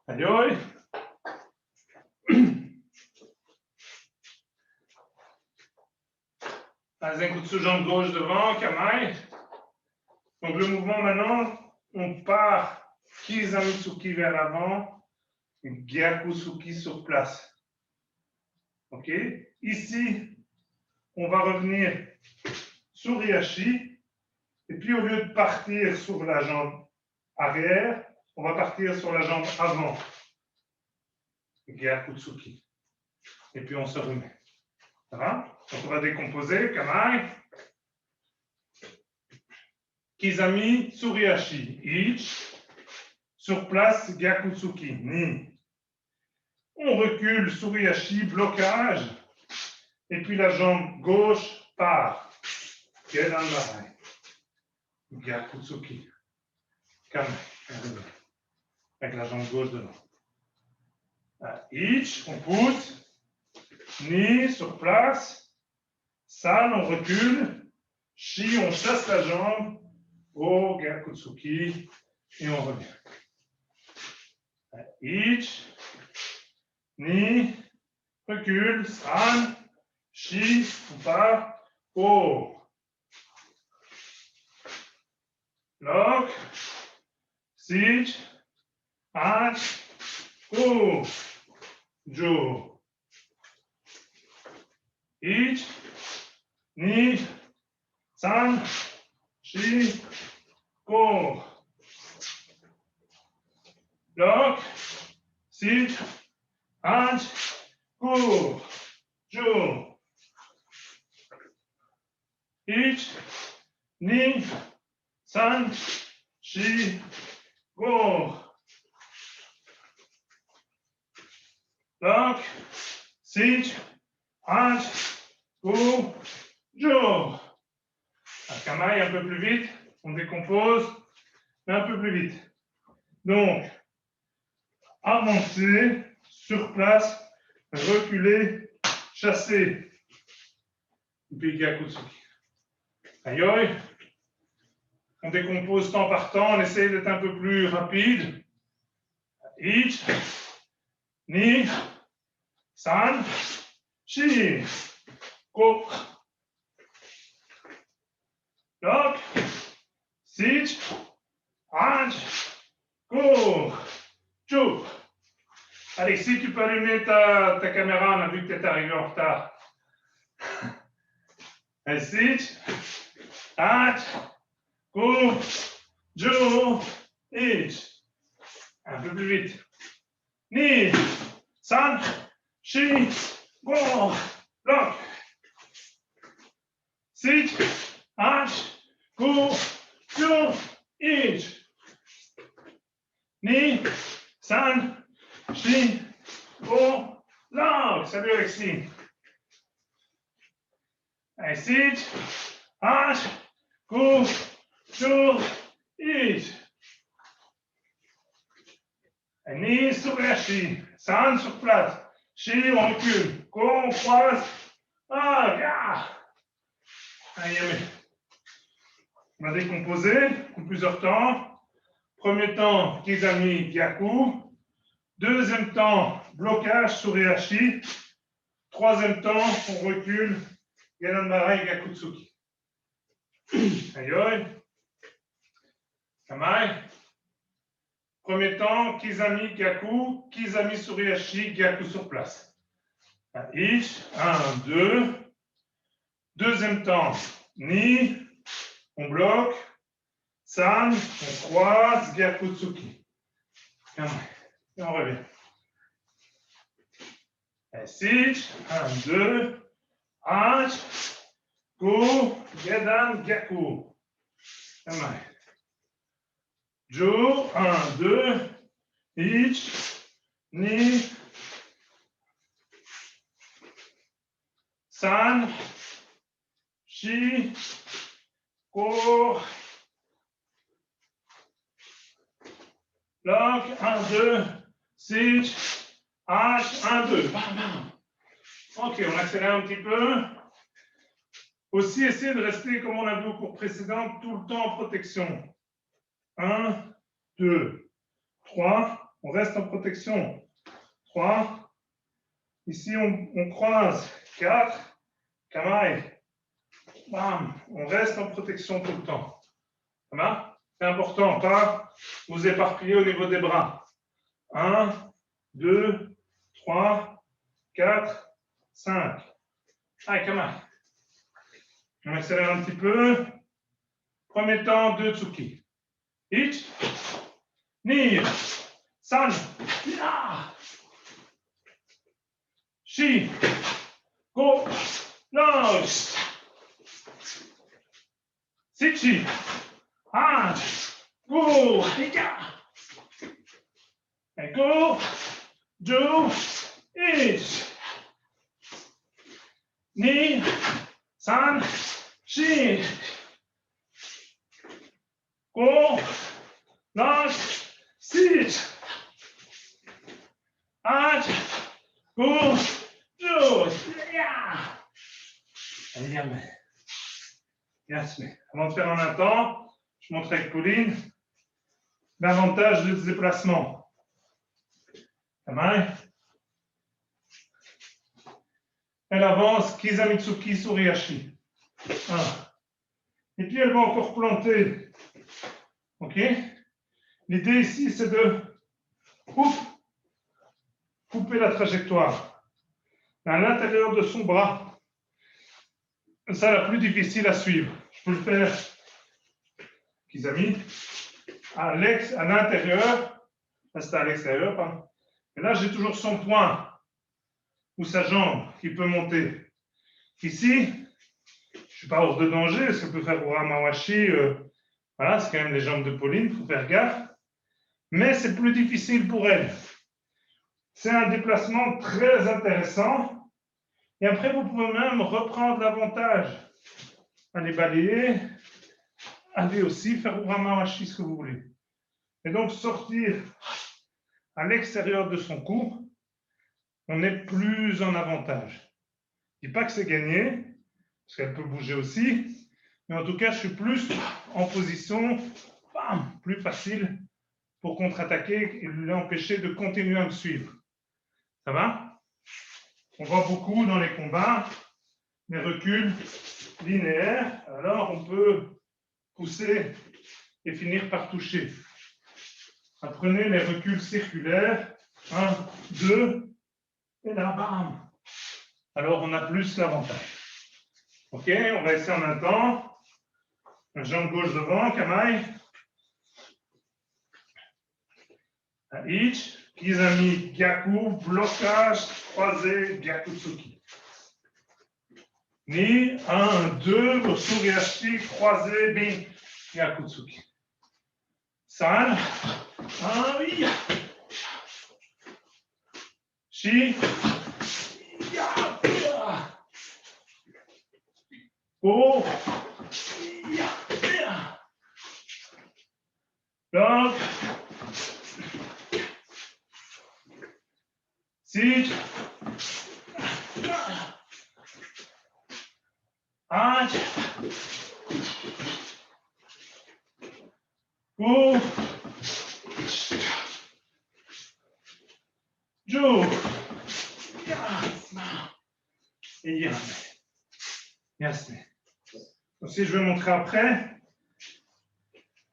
Aïe, aïe. Un coup de sous-jambe gauche devant, Kamaï. Donc le mouvement maintenant, on part Kizamitsuki vers l'avant, Gyakusuki sur place. Ok? Ici, on va revenir sur Ryashi, et puis au lieu de partir sur la jambe arrière, on va partir sur la jambe avant. Gyakutsuki. Et puis on se remet. Ça va? Donc on va décomposer, Kamaï. Kizami, Suryashi, Ich. Sur place, Gyakutsuki, Ni. On recule, Suriashi, blocage. Et puis la jambe gauche part. Gedan Marai. Gyakutsuki. Kamai. Avec la jambe gauche devant. Ich, on pousse. Ni sur place. San, on recule. Shi, on chasse la jambe. O, Gyakutsuki. Et on revient. Ich. Ni. Recule. San. Shi, on part. O. Lock. Sich. Ach. O. Jo. Ich. Ni. San. Shi. Go. Lock. Sich. Ach. Go. Jo. Ich, ni, san, shi, go. Lock, sit, ach, go, jo. Kamaï, un peu plus vite, on décompose, mais un peu plus vite. Donc, avancer, sur place, reculer, chasser. Gyakutsuki. Aïe, on décompose temps par temps, on essaie d'être un peu plus rapide. Ich, ni, san, shi, go. Lock, sit, ach, go, jo. Allez, si tu peux allumer ta caméra, on a vu que tu es arrivé en retard. Et sit, ach, go, jo, ich. Un peu plus vite. Ni, san, shi, go, lock. Sit, ach, go, jo, ich. Ni, san, shi, go, lock. Salut Alexis. Allez, sit, ach, go, jo, ich. Ni sur la chi, san sur place, chi on recule, go on croise, ah, gars. Allez, on va décomposer en plusieurs temps. Premier temps, Kizami, Gyaku. Deuxième temps, blocage, Suriashi. Troisième temps, on recule, Gedanmarai, Gyakutsuki. Aïe, Kamaï. Premier temps, Kizami, Gyaku, Kizami, Suriashi, Gyaku sur place. Ich, 1, 2. Deuxième temps, Ni, on bloque. San, on croise, Gyakutsuki. Et on revient. Sich, 1, 2. Ach, Go, Gedan, Gyaku. Jo, 1, 2, Ich, Ni, San, Shi, Go, Lock, 1, 2, Sich, H, 1, 2. Bam, bam. Ok, on accélère un petit peu. Aussi, essayez de rester, comme on l'a vu au cours précédent, tout le temps en protection. 1, 2, 3. On reste en protection. 3. Ici, on croise. 4. Kamaï. Bam. On reste en protection tout le temps. C'est important, pas vous éparpiller au niveau des bras. 1, 2, 3, 4, 5. Allez, Kamaï. On accélère un petit peu. Premier temps, 2 Tsuki. Ich, Ni, San, Ya, Shi, Go, Lock, Sichi, Ach, Go, Ya, and Go, Jo, Ich. Ni. San. Shi. Go. Launch. Sit. Out. Go. Do. Yeah. Yes. Avant de faire en un temps, je montre avec Pauline l'avantage de ce déplacement. Elle avance Kizamitsuki Suriashi. Et puis elle va encore planter. Ok? L'idée ici, c'est de couper la trajectoire à l'intérieur de son bras. C'est ça la plus difficile à suivre. Je peux le faire, Kizami, à l'intérieur. Là, c'est à l'extérieur, pardon. Et là, j'ai toujours son poing ou sa jambe qui peut monter. Ici, je ne suis pas hors de danger, parce qu'on peut faire Uramawashi, voilà, c'est quand même les jambes de Pauline, il faut faire gaffe. Mais c'est plus difficile pour elle. C'est un déplacement très intéressant. Et après, vous pouvez même reprendre l'avantage. Allez balayer, allez aussi faire Uramawashi, ce que vous voulez. Et donc, sortir à l'extérieur de son cou, on est plus en avantage. Je ne dis pas que c'est gagné, parce qu'elle peut bouger aussi, mais en tout cas, je suis plus en position plus facile pour contre-attaquer et l'empêcher de continuer à me suivre. Ça va? On voit beaucoup dans les combats les reculs linéaires, alors on peut pousser et finir par toucher. Apprenez les reculs circulaires, 1, 2, et là, bam! Alors, on a plus l'avantage. Ok, on va essayer en un temps. Jambe gauche devant, Kamaï. Ich, Kizami, Gyaku, blocage, croisé, Gyakutsuki. Ni, 1, 2, Suriashi, croisé, bing, Gyakutsuki. San, 1, oui. Shi, Go, Block, Sit, Arch, Go, Joe, et Yam. Yes. Aussi, je vais montrer après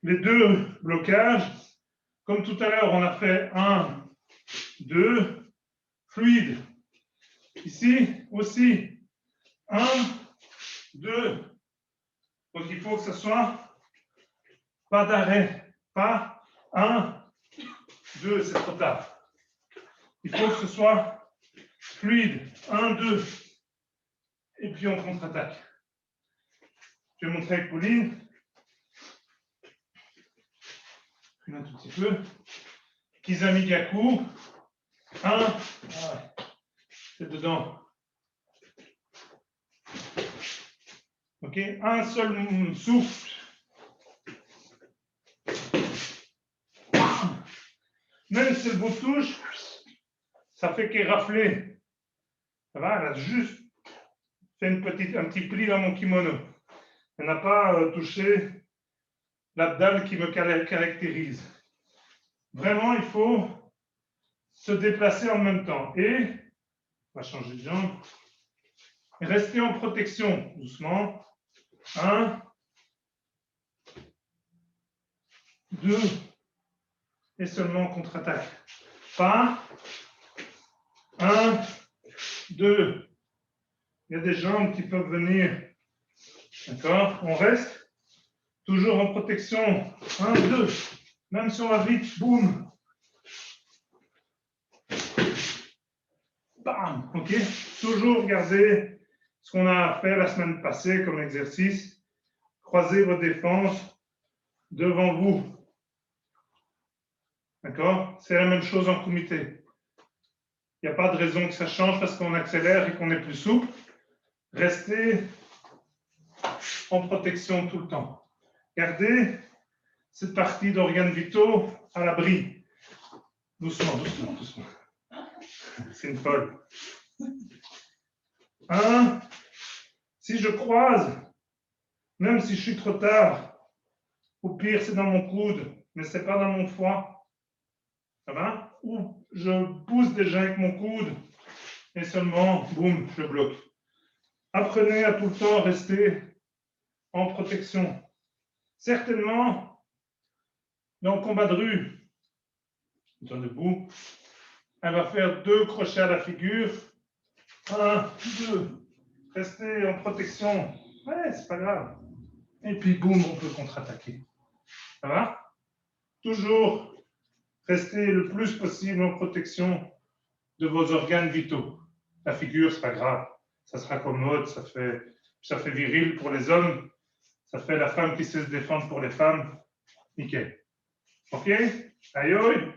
les deux blocages. Comme tout à l'heure, on a fait 1, 2, fluide. Ici aussi, 1, 2. Donc, il faut que ce soit pas d'arrêt. Pas 1, 2, c'est trop tard. Il faut que ce soit fluide. 1, 2. Et puis, on contre-attaque. Je vais montrer avec Pauline. Un tout petit peu. Kizami Gyaku. 1. C'est dedans. Ok, un seul souffle. Même si le beau touche, ça fait qu'érafler. Ça va, elle a juste fait un petit pli dans mon kimono. Elle n'a pas touché l'abdal qui me caractérise. Vraiment, il faut se déplacer en même temps. Et, on va changer de jambe. Et rester en protection, doucement. 1, 2, et seulement contre-attaque. Pas. 1, 2. Il y a des jambes qui peuvent venir. D'accord? On reste toujours en protection. 1, 2. Même si on va vite, boum. Bam. OK? Toujours garder ce qu'on a fait la semaine passée comme exercice. Croisez vos défenses devant vous. D'accord? C'est la même chose en comité. Il n'y a pas de raison que ça change parce qu'on accélère et qu'on est plus souple. Restez en protection tout le temps. Gardez cette partie d'organes vitaux à l'abri. Doucement, doucement, doucement. C'est une folle. Si je croise, même si je suis trop tard, au pire c'est dans mon coude, mais ce n'est pas dans mon foie. Ça va? Ou je pousse déjà avec mon coude et seulement, boum, je bloque. Apprenez à tout le temps rester en protection. Certainement, dans le combat de rue, debout, elle va faire 2 crochets à la figure. 1, 2. Restez en protection. Ouais, c'est pas grave. Et puis, boum, on peut contre-attaquer. Ça va? Toujours rester le plus possible en protection de vos organes vitaux. La figure, c'est pas grave. Ça sera commode, ça fait viril pour les hommes. Ça fait la femme qui sait se défendre pour les femmes. Nickel. OK? Aïe, aïe.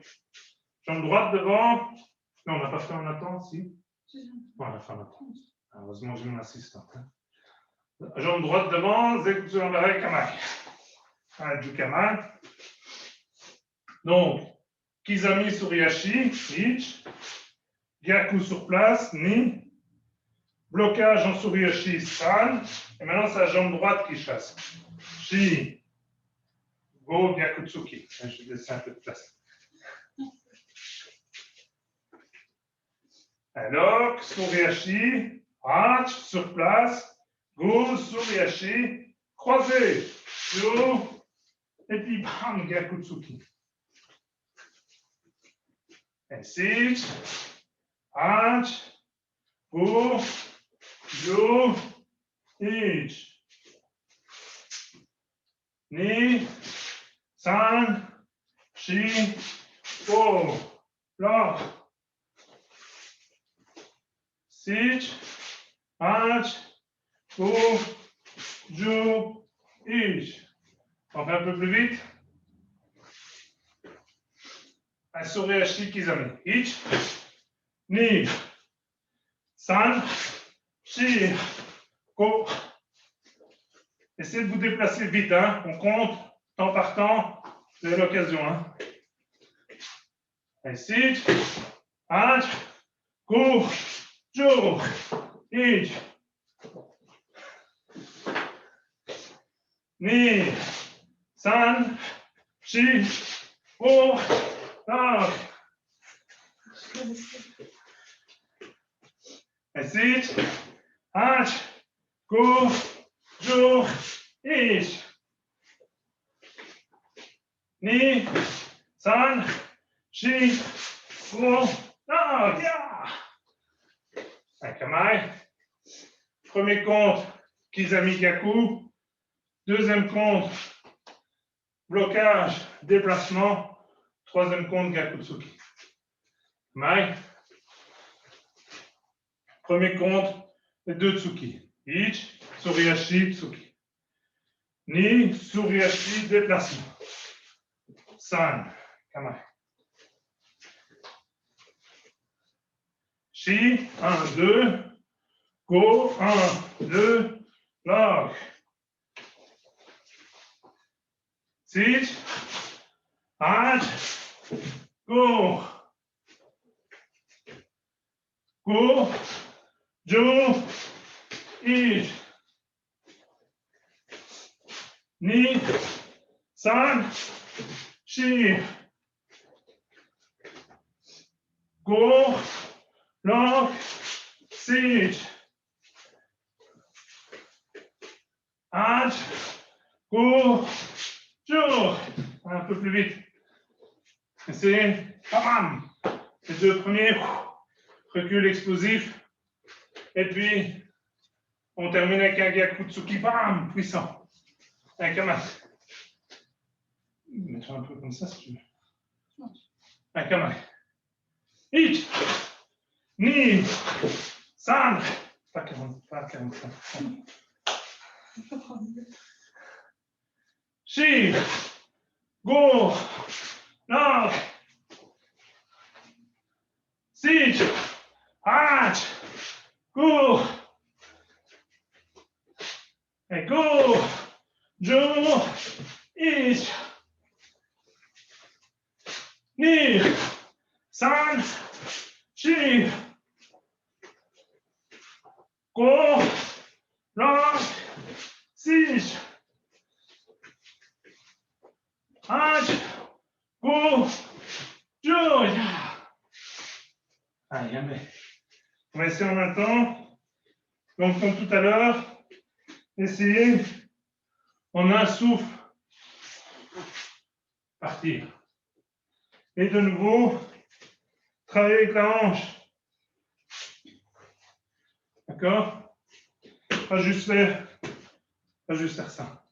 Jambe droite devant. Non, on n'a pas fait en attente, si? Bon, on a fait en attente. Heureusement, j'ai mon assistante. Jambe droite devant, Zekutsuramare Kamak. Du Kamak. Donc, Kizami Suriyashi, Ich. Gyaku sur place, Ni. Blocage en Suriyashi, San. Et maintenant, c'est la jambe droite qui chasse. Shi. Go, Gyakutsuki. Je vais laisser un peu de place. Alors, Suriyashi, Hach, sur place, Go, Suriyashi, croisé, Yo, et puis bam, Gyakutsuki. Ainsi, Hach, Go, Yo, Ich. Ni, San, Shi, Go, Lock. Sich, Hach, Go, Jo, Ich. On fait un peu plus vite. Un Suriyashi Kizami. Ich, Ni, San, Shi, Go. Essayez de vous déplacer vite. Hein. On compte, temps par temps. Vous avez l'occasion. Hein. Sich, Hach, Go, Jo, Ich. Ni, San, Shi, Go, Lock. Sich, Hach, Go, Jo, Ich. Ni, San, Shi, Go, Lock. Yeah. Un Kamaï. Premier compte, Kizami Gyaku. Deuxième compte, blocage, déplacement. Troisième compte, Gyakutsuki. Kamaï. Premier compte, les 2 Tsuki. Ich, Suriyashi, Tsuki. Ni, Suriyashi, déplacement. San, Kamaï. Shi, 1, 2. Go, 1, 2. Lock. Sich, Hach, Go. Go, Jo, Ich. Ni, San, Shi. Go, Lock, Sich. Hach, Go, Jo. Un peu plus vite. Essayez. Bam. Les 2 premiers. Recul explosif. Et puis, on termine avec un Gyakutsuki. Bam. Puissant. Un Kama. Mettre un peu comme ça si tu veux. Un Kama. Ich. Ni. San. Pas 40, pas 45. Shi. Go. Lock. Sich. Et go. Jo. Ich. Ni. San. Chi. Go. Long. Sich. Ach. Go. Jo. Ah, jamais. On va essayer en même temps. Donc, comme tout à l'heure, essayez en un souffle. Partir. Et de nouveau, travailler avec la hanche. D'accord? Pas juste faire ça.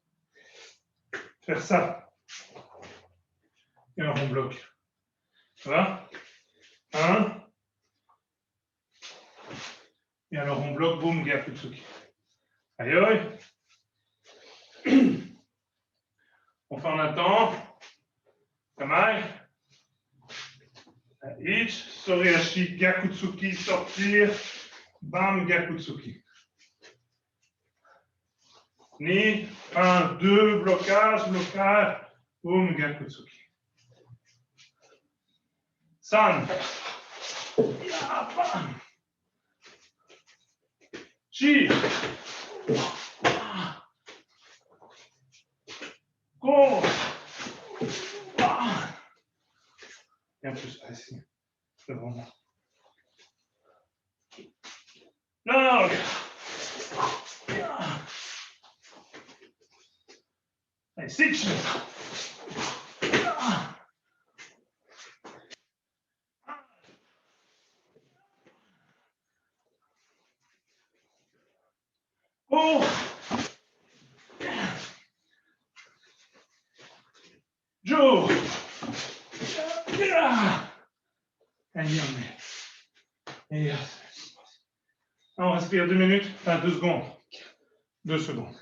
Faire ça. Et un rond bloc. Ça va? 1. Et alors on bloque, boum, Gyakutsuki. Aïe, aïe. On fait en un temps. Kamae. Ich, Soriashi, Gyakutsuki, sortir. Bam, Gyakutsuki. Ni, 1, 2, blocage, boum, Gyakutsuki. San. Ya, bam. Chi. Go. Et en plus, ici, devant moi. Log. Allez, six. Oh. Joe. Et on respire 2 minutes, enfin 2 secondes. 2 secondes.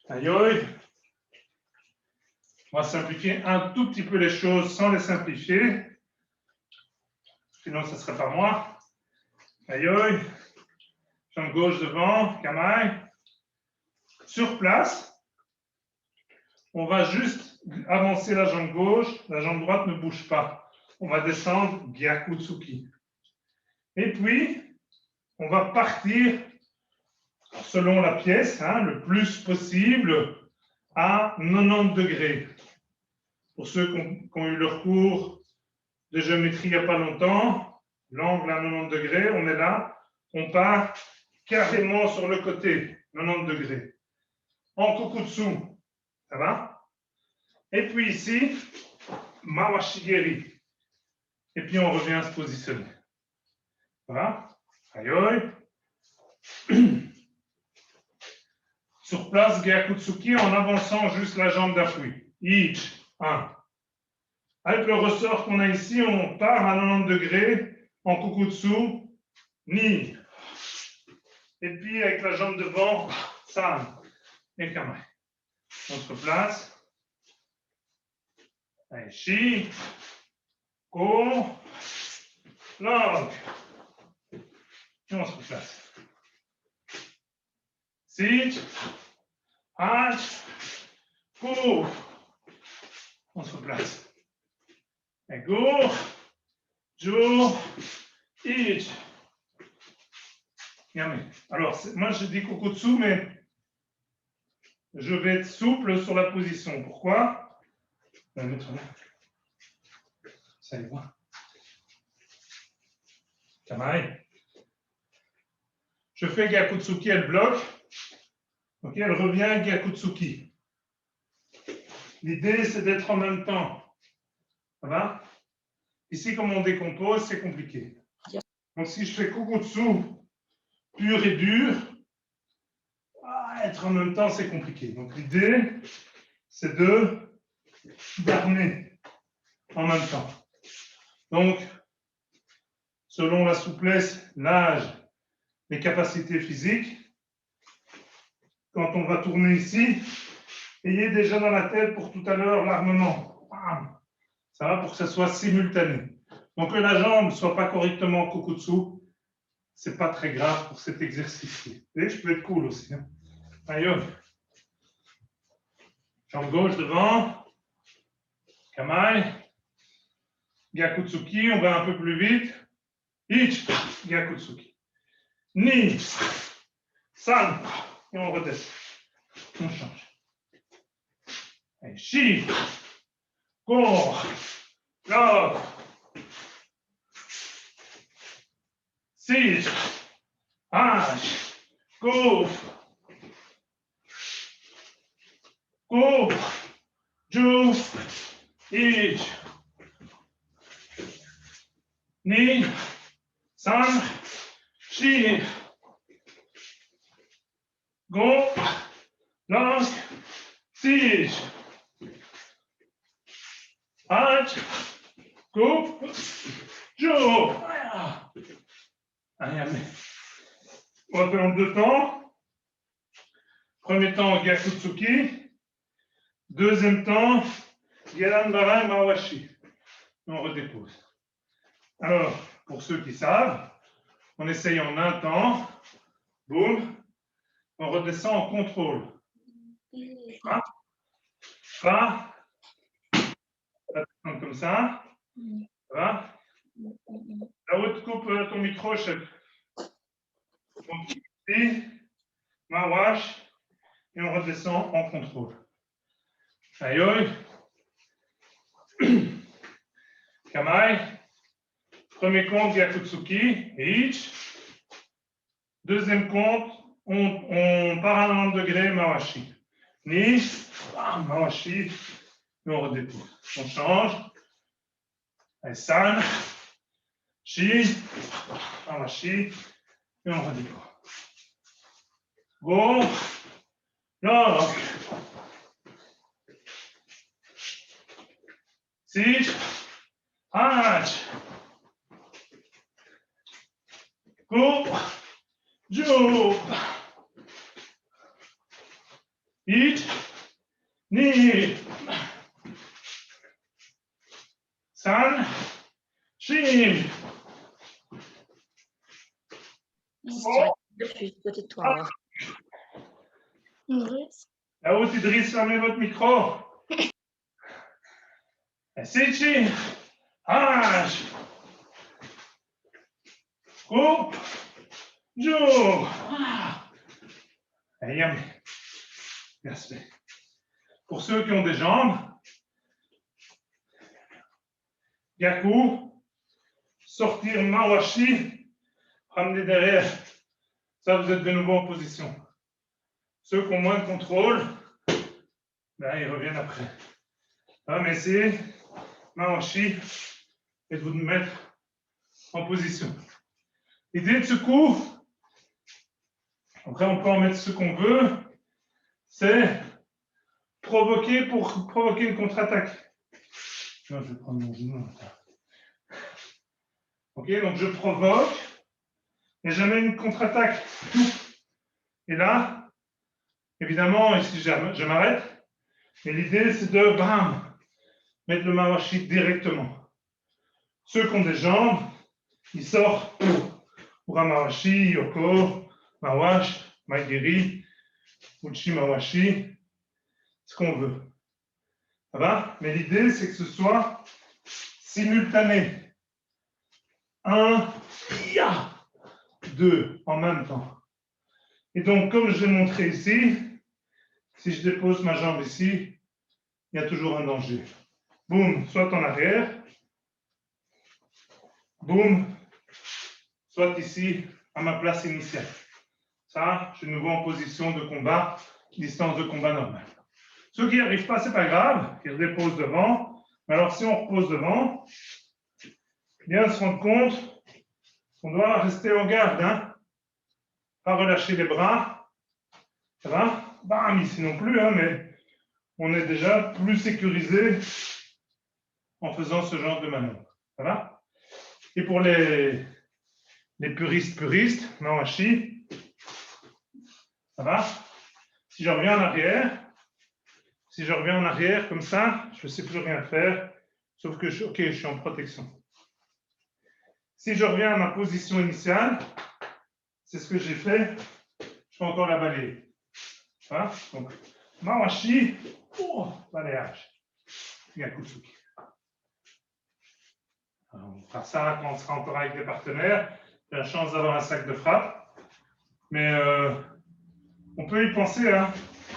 Aïe, aïe. On va simplifier un tout petit peu les choses sans les simplifier. Sinon, ce ne serait pas moi. Aïe, aïe. Jambe gauche devant, Kamae. Sur place, on va juste avancer la jambe gauche, la jambe droite ne bouge pas. On va descendre Gyakutsuki. Et puis, on va partir selon la pièce, le plus possible à 90 degrés. Pour ceux qui ont eu leur cours de géométrie il n'y a pas longtemps, l'angle à 90 degrés, on est là, on part carrément sur le côté, 90 degrés. En kokutsu, ça va? Et puis ici, Mawashigeri. Et puis on revient à se positionner. Voilà. Aïe, aïe. Sur place, Gyakutsuki, en avançant juste la jambe d'appui. Ich, 1. Avec le ressort qu'on a ici, on part à 90 degrés en Kukutsu, Ni. Et puis avec la jambe devant, San et Kamae. On se replace. Allez, Shi, Ko, Log. Et on se replace. Sit, H, Ko. On se replace. Et go, Jo, Ich. Yame. Alors, moi je dis Kokutsu, mais je vais être souple sur la position. Pourquoi? Je vais mettre là. Ça y va. Kamae. Je fais Gyakutsuki, elle bloque. Ok, elle revient Gyakutsuki. L'idée, c'est d'être en même temps Ça va? Ici, comme on décompose, c'est compliqué. Donc, si je fais Kukutsu pur et dur, être en même temps, c'est compliqué. Donc, l'idée, c'est de d'armer en même temps. Donc, selon la souplesse, l'âge, les capacités physiques, quand on va tourner ici, ayez déjà dans la tête pour tout à l'heure l'armement. Ça va pour que ça soit simultané. Donc, que la jambe ne soit pas correctement Kukutsu, ce n'est pas très grave pour cet exercice-ci. Vous voyez, je peux être cool aussi. Hein. Allez, jambe gauche devant. Kamae. Gyakutsuki, on va un peu plus vite. Ich, Gyakutsuki. Ni, San, et on redescend. On change. Et Shi, Go, Lock, Sich, Hash, Go, Go, Ju, Ich, Ni, San, Shi, Go, Lock, Sich, Hash, Go, Ju. Allez, on va faire en deux temps. Premier temps, Gyakutsuki. Deuxième temps, Gyaran Bara Mawashi. On redépose. Alors, pour ceux qui savent, on essaye en un temps. Boum. On redescend en contrôle. Pas. Comme ça. Ça va? La haute coupe ton micro, chef. Donc, ici, Mawash. Et on redescend en contrôle. Aïe. Kamae. Premier compte, Gyakutsuki. Ich. Deuxième compte, on part à 90 degrés, Mawashi. Ni. Mawashi. Et on redépose. On change. Allez, San. Shi. Mawashi. Et on redépose. Go. Lock. Sich. Hatch. Go. Ju. Ich. Ni. San. Shi. Petit toit. Là-haut, Idriss, fermez votre micro. Sichi. Hash. Coupe. Jour. Yami. Merci. Pour ceux qui ont des jambes, Gyaku, sortir Mawashi, ramener derrière. Ça, vous êtes de nouveau en position. Ceux qui ont moins de contrôle, ben, ils reviennent après. Ah, mais c'est Mawashi et de vous mettre en position. L'idée de ce coup, après on peut en mettre ce qu'on veut, c'est provoquer pour provoquer une contre-attaque. Non, je vais prendre mon genou. Ok, donc je provoque et j'amène une contre-attaque. Et là, évidemment, ici je m'arrête. Et l'idée, c'est de bam, mettre le mawashi directement. Ceux qui ont des jambes, ils sortent pour un mawashi, yoko, mawash, maigiri, uchi mawashi, ce qu'on veut. Ça va? Mais l'idée, c'est que ce soit simultané. 1, 2, en même temps. Et donc, comme je l'ai montré ici, si je dépose ma jambe ici, il y a toujours un danger. Boum, soit en arrière. Boum, soit ici, à ma place initiale. Ça, je suis de nouveau en position de combat, distance de combat normale. Ceux qui n'y arrivent pas, ce n'est pas grave, ils redéposent devant, Mais alors, si on repose devant, bien se rendre compte qu'on doit rester en garde, hein. Pas relâcher les bras. Ça va? Bam, ici non plus, hein, mais on est déjà plus sécurisé en faisant ce genre de manœuvre. Ça va? Et pour les puristes, Mawashi, ça va? Si je reviens en arrière, comme ça, je ne sais plus rien faire, sauf que je suis en protection. Si je reviens à ma position initiale, c'est ce que j'ai fait, je peux encore la balayer. Ça va? Donc, Mawashi, balayage. Yakutsuki. On fera ça quand on sera encore avec des partenaires. J'ai la chance d'avoir un sac de frappe. Mais on peut y penser, hein.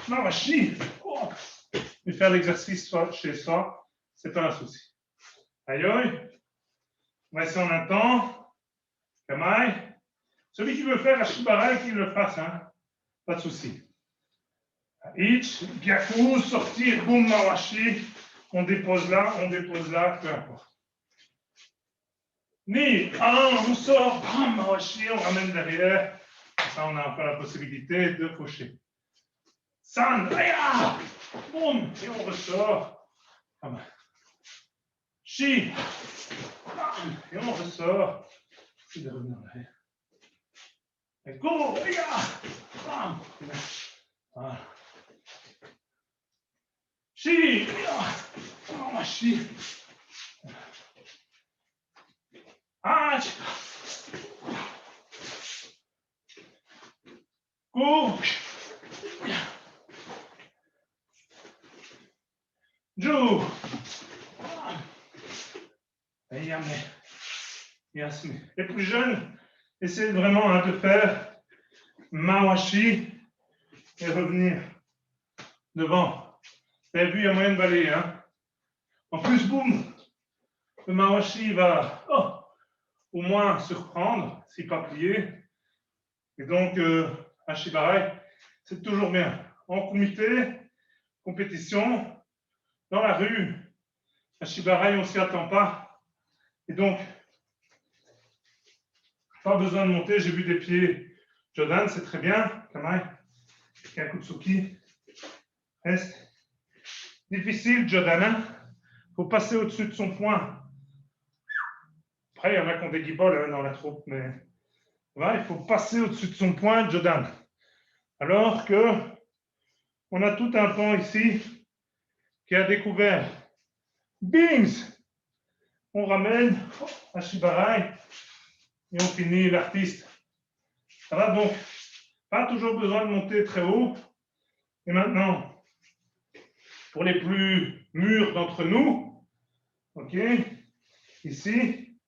Mawashi, et faire l'exercice chez soi, c'est pas un souci. Aïe, on va essayer en un temps. Kamaï. Celui qui veut faire Ashibarai, qu'il le fasse, hein. Pas de souci. Ich, Gyaku, sortir, boum, Mawashi. On dépose là, peu importe. Ni, on sort, bam, Mawashi, on ramène derrière. Ça, on a encore la possibilité de faucher. San, aya, boum, et on ressort. Chi, bam, et on ressort. C'est de revenir en arrière. Et go, aya, bam. Voilà. Chi, Mawashi. Ah, go. Jou. Les plus jeunes, essayez vraiment de faire Mawashi et revenir devant. Vous avez vu, il y a moyen de balayer. Hein? En plus, boum, le Mawashi va au moins se reprendre, s'il pas plié. Et donc, Ashibarai, c'est toujours bien. En comité, compétition, dans la rue, Ashibarai, on ne s'y attend pas. Et donc, pas besoin de monter. J'ai vu des pieds Jodan, c'est très bien. Kamai, Kakutsuki. Reste. Difficile, Jodan. Il faut passer au-dessus de son poing. Après, il y en a qui ont des guiboles dans la troupe, mais voilà, il faut passer au-dessus de son poing, Jodan. Alors que on a tout un pan ici qui a découvert. Bings! On ramène Ashibarai et on finit l'artiste. Ça va donc? Pas toujours besoin de monter très haut. Et maintenant, pour les plus mûrs d'entre nous, ok, ici,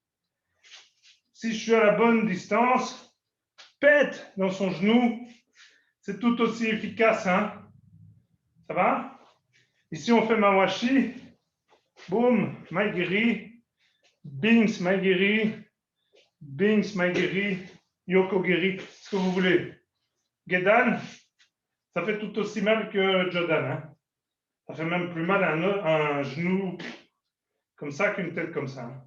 si je suis à la bonne distance, pète dans son genou, c'est tout aussi efficace, hein? Ça va? Ici, on fait Mawashi, boum, Maigiri, Bings, Maigiri, Bings, Maigiri, Yokogiri, ce que vous voulez. Gedan, ça fait tout aussi mal que Jodan, hein? Ça fait même plus mal un genou comme ça qu'une tête comme ça. Hein?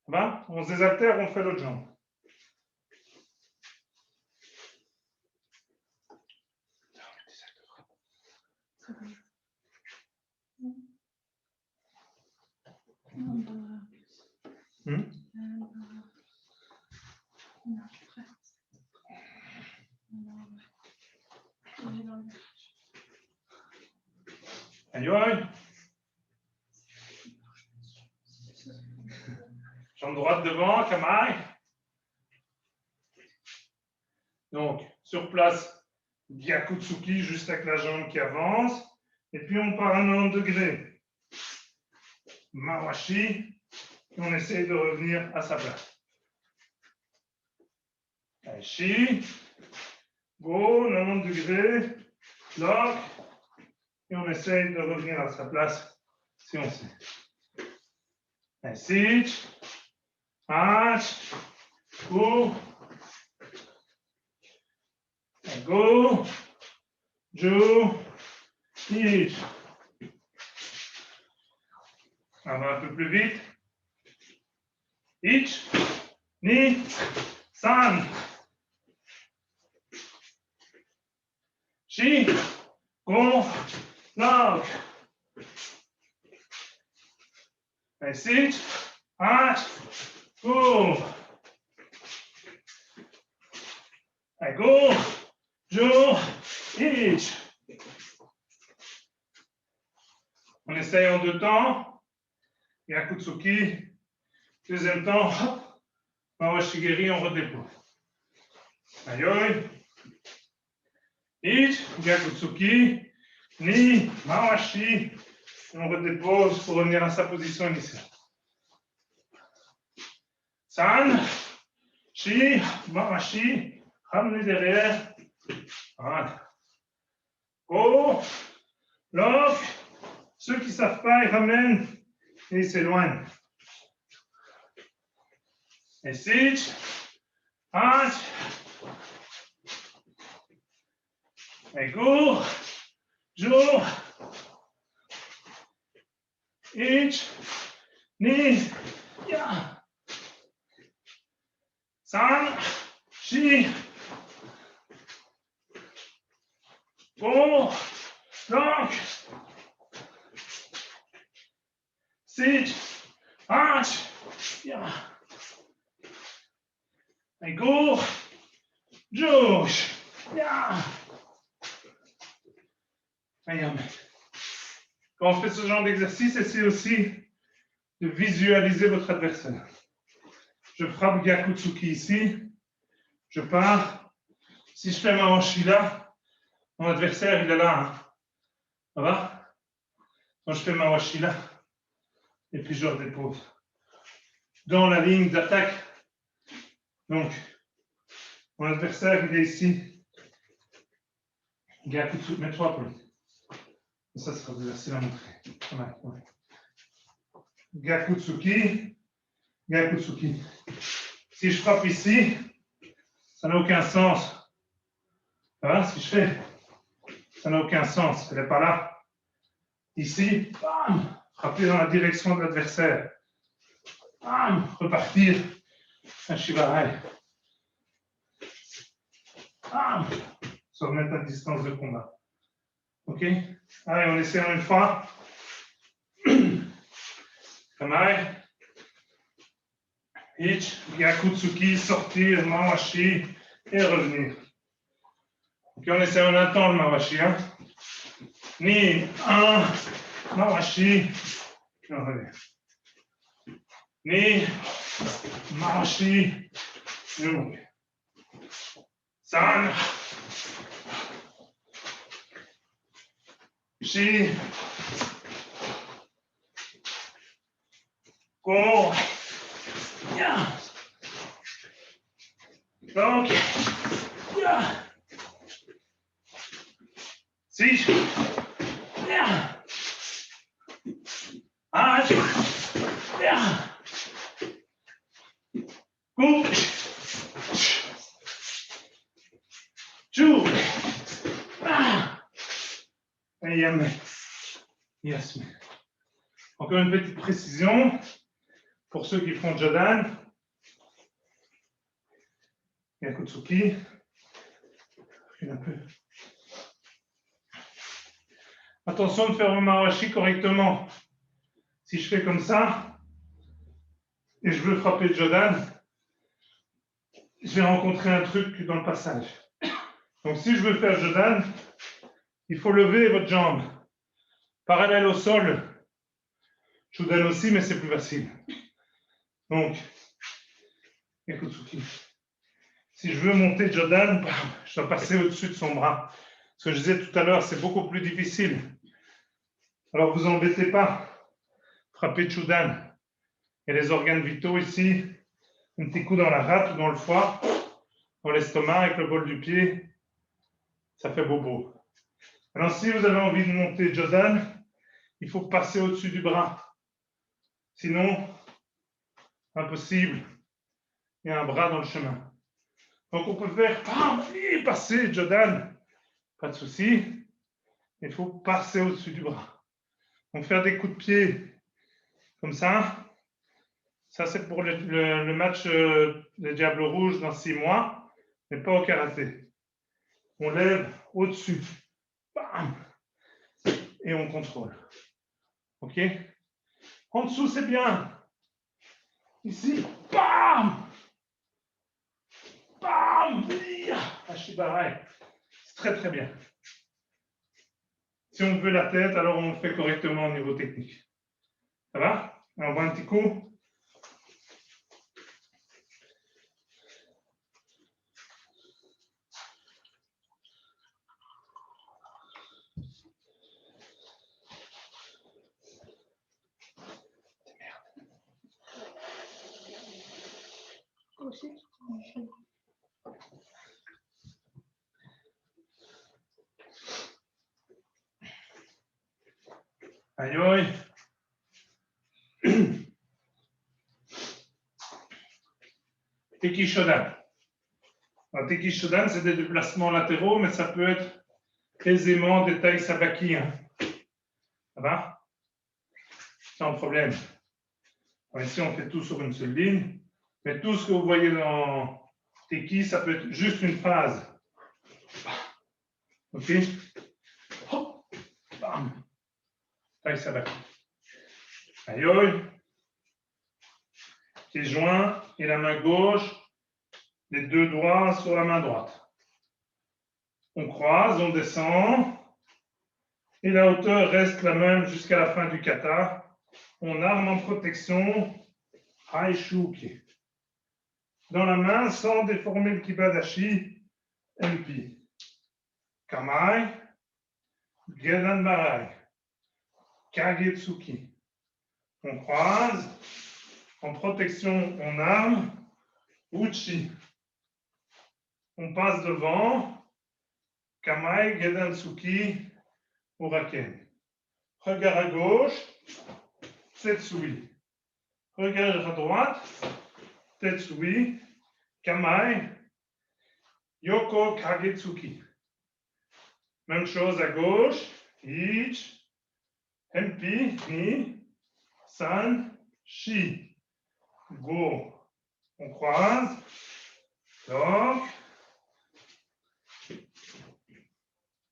Ça va? On se désaltère, on fait l'autre jambe. Aïe. Jambe droite devant, Kamai. Donc, sur place, Gyakutsuki, juste avec la jambe qui avance. Et puis, on part à 90 degrés. Mawashi. Et on essaye de revenir à sa place. Aishi. Go, 90 degrés. Lock. Et on essaye de revenir à sa place si on sait. Ainsi. Match. Go. Go. Jo. Ish. On va un peu plus vite. Ich, ni, san. Shi, go, log. Et sit, at, go. Et go, jo, ich. On essaye en 2 temps. Yakutsuki. Deuxième temps, Mawashigiri, on redépose. Ayoi. Ich, Yakutsuki. Ni, Mawashi. On redépose pour revenir à sa position initiale. San, Shi, Mawashi. Ramenez derrière. Voilà. Go, lock. Ceux qui ne savent pas, ils ramènent et ils s'éloignent. Et sit, at, et go, jo, ich, ni, ya, san, shi, go, lock, sit, at, ya. Et go, Josh. Yeah. Quand on fait ce genre d'exercice, essayez aussi de visualiser votre adversaire. Je frappe Gyakutsuki ici, je pars. Si je fais ma hanche là, mon adversaire il est là. Hein. Ça va? Quand je fais ma hanche là, et puis je redépose. Dans la ligne d'attaque. Donc, mon adversaire, il est ici. Gyakutsuki, mets-toi, Paul. Ça sera plus facile à montrer. Ouais. Gyakutsuki, Gyakutsuki. Si je frappe ici, ça n'a aucun sens. Voilà, si je fais, ça n'a aucun sens. Elle n'est pas là. Ici, bam, frapper dans la direction de l'adversaire. Bam, repartir. Un shibarai. Bam, se remettre à distance de combat. Ok? Allez, on essaie en une fois. Kamae. Ich, Gyakutsuki, sortir, Mawashi et revenir. Ok, on essaie en un temps le Mawashi. Hein? Ni, un, Mawashi, on revient. Ni, Mawashi, nous. San, Shi, Go, Ya. Donc, Ya. Si, Ya. Ah, Ya. Go, Chu, Ah. Et Yame. Yes. Encore une petite précision. Pour ceux qui font Jodan, Gyakutsuki, un peu. Attention de faire le Mawashi correctement. Si je fais comme ça, et je veux frapper Jodan, je vais rencontrer un truc dans le passage. Donc si je veux faire Jodan, il faut lever votre jambe parallèle au sol. Jodan aussi, mais c'est plus facile. Donc, Gyakutsuki. Si je veux monter Jodan, je dois passer au-dessus de son bras. Ce que je disais tout à l'heure, c'est beaucoup plus difficile. Alors, vous embêtez pas. Frappez Jodan. Il y a les organes vitaux ici. Un petit coup dans la rate ou dans le foie, dans l'estomac avec le bol du pied. Ça fait bobo. Alors, si vous avez envie de monter Jodan, il faut passer au-dessus du bras. Sinon, impossible. Il y a un bras dans le chemin. Donc, on peut faire passer Jodan. Pas de souci. Il faut passer au-dessus du bras. Donc, faire des coups de pied Comme ça. Ça, c'est pour le match des Diables Rouges dans 6 mois, mais pas au karaté. On lève au-dessus. Bam! Et on contrôle. OK? En dessous, c'est bien. Ici, bam! Bam! Hashibarai. C'est très, très bien. Si on veut la tête, alors on le fait correctement au niveau technique. Ça va? On voit un petit coup. Aïe, aïe. Teki Shodan. Teki Shodan, c'est des déplacements latéraux, mais ça peut être aisément des tailles sabaki. Hein. Ça va? Sans problème. Alors ici, on fait tout sur une seule ligne. Mais tout ce que vous voyez dans Teki, ça peut être juste une phrase. OK? Hop, bam. Taille sabaki. Aïe, aïe. Pieds joints et la main gauche, les deux doigts sur la main droite. On croise, on descend. Et la hauteur reste la même jusqu'à la fin du kata. On arme en protection. Haishuki. Dans la main, sans déformer le kibadashi, MP. Kamai. Gedan Barai. Kagetsuki. On croise. En protection, on arme. Uchi. On passe devant. Kamai, Gedan Tsuki. Uraken. Regard à gauche. Tetsui. Regard à droite. Tetsui. Kamai. Yoko Kagetsuki. Même chose à gauche. Ich. Empi. Ni. San. Shi. Go. On croise. Donc.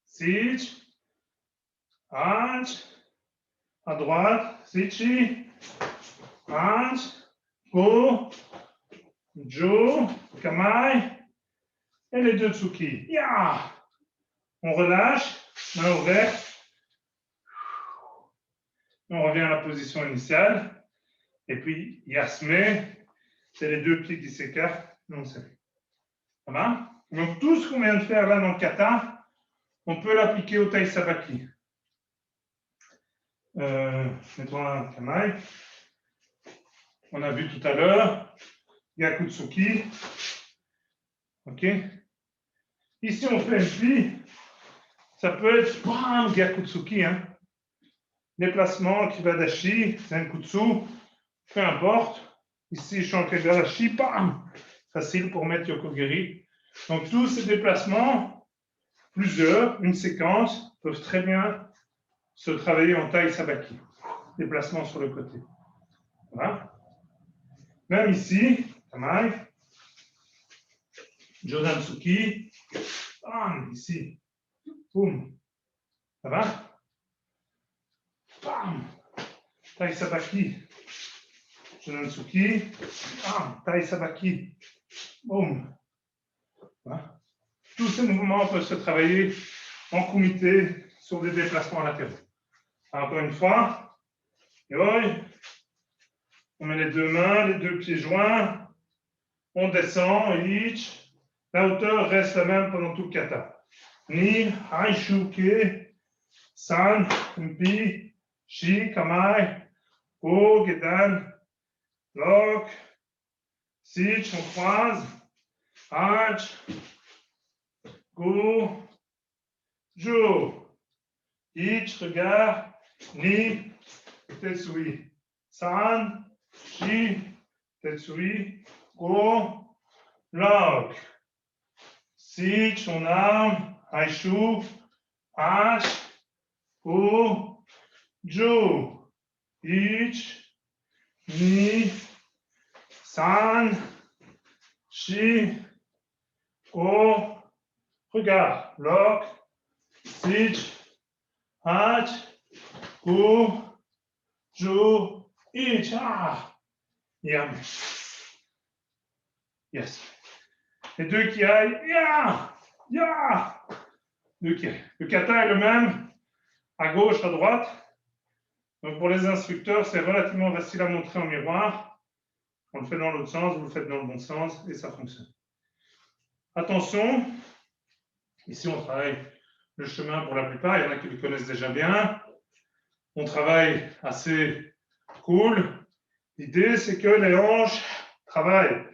Sich. Anch. À droite. Sichi. Anch. Go. Jo. Kamai. Et les deux tsuki. Ya! On relâche. Main ouverte. On revient à la position initiale. Et puis, yasme. C'est les deux pieds qui s'écartent. Non, c'est fait. Ça va? Donc, tout ce qu'on vient de faire là dans le kata, on peut l'appliquer au tai sabaki. Mettons un kamai. On a vu tout à l'heure. Yakutsuki. OK? Ici, on fait un pli. Ça peut être bam, Gyakutsuki. Hein? Déplacement, Kibadashi, Zenkutsu. Peu importe. Ici, Shankagarashi, bam. Facile pour mettre Yokogiri. Donc, tous ces déplacements, plusieurs, une séquence, peuvent très bien se travailler en taille sabaki. Déplacement sur le côté. Voilà. Même ici, Tamai, Jodansuki, bam, ici, boum. Ça va? Bam, taille sabaki, Jodansuki, bam, taille sabaki, boum. Voilà. Tous ces mouvements peuvent se travailler en comité sur des déplacements latéraux. Encore une fois, on met les deux mains, les deux pieds joints, on descend, ich. La hauteur reste la même pendant tout le kata. Ni, haishuke, san, umpi, shi, kamai, go, gedan, lock, sich, on croise, hach, go, jo. Ich, regard, ni, tetsui, san, shi, tetsui, go, lock. Sich, on arme, haishu, hach, go, jo. Ich, Ni, san, shi, o. Regarde. Bloc, sich, hach, ku, ju, ich. Ah. Yam. Yes. Les deux qui aillent. Ya. Ya. Deux qui aillent. Le kata est le même. À gauche, à droite. Donc pour les instructeurs, c'est relativement facile à montrer en miroir. On le fait dans l'autre sens, vous le faites dans le bon sens et ça fonctionne. Attention, ici on travaille le chemin pour la plupart, il y en a qui le connaissent déjà bien. On travaille assez cool. L'idée c'est que les hanches travaillent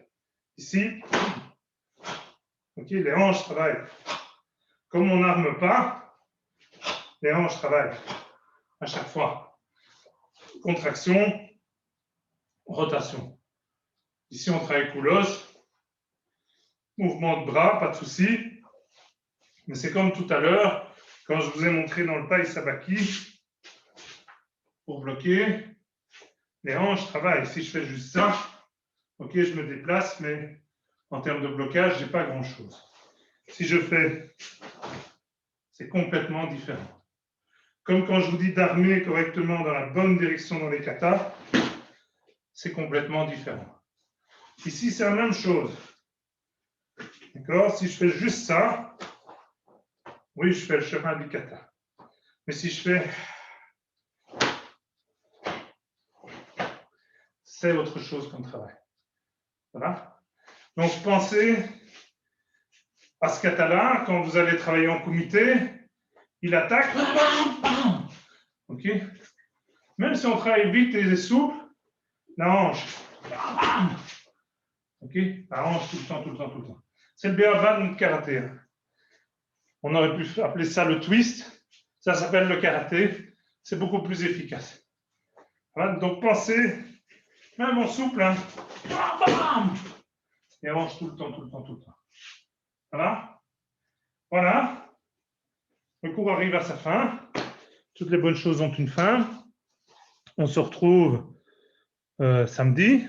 ici. Ok, les hanches travaillent. Comme on n'arme pas, les hanches travaillent à chaque fois. Contraction, rotation. Ici, on travaille koulos. Mouvement de bras, pas de souci. Mais c'est comme tout à l'heure, quand je vous ai montré dans le pai sabaki, pour bloquer, les hanches travaillent. Si je fais juste ça, ok, je me déplace, mais en termes de blocage, je n'ai pas grand-chose. Si je fais, c'est complètement différent. Comme quand je vous dis d'armer correctement dans la bonne direction dans les katas, c'est complètement différent. Ici, c'est la même chose. D'accord? Si je fais juste ça, oui, je fais le chemin du kata. Mais si je fais, c'est autre chose comme travail. Voilà. Donc, pensez à ce kata-là, quand vous allez travailler en comité, il attaque. Ok? Même si on travaille vite et souple, la hanche. Ok? La hanche tout le temps, tout le temps, tout le temps. C'est le béaba de karaté. On aurait pu appeler ça le twist. Ça s'appelle le karaté. C'est beaucoup plus efficace. Voilà. Donc, pensez, même en souple, hein, et hanche tout le temps, tout le temps, tout le temps. Voilà. Voilà. Le cours arrive à sa fin. Toutes les bonnes choses ont une fin. On se retrouve samedi.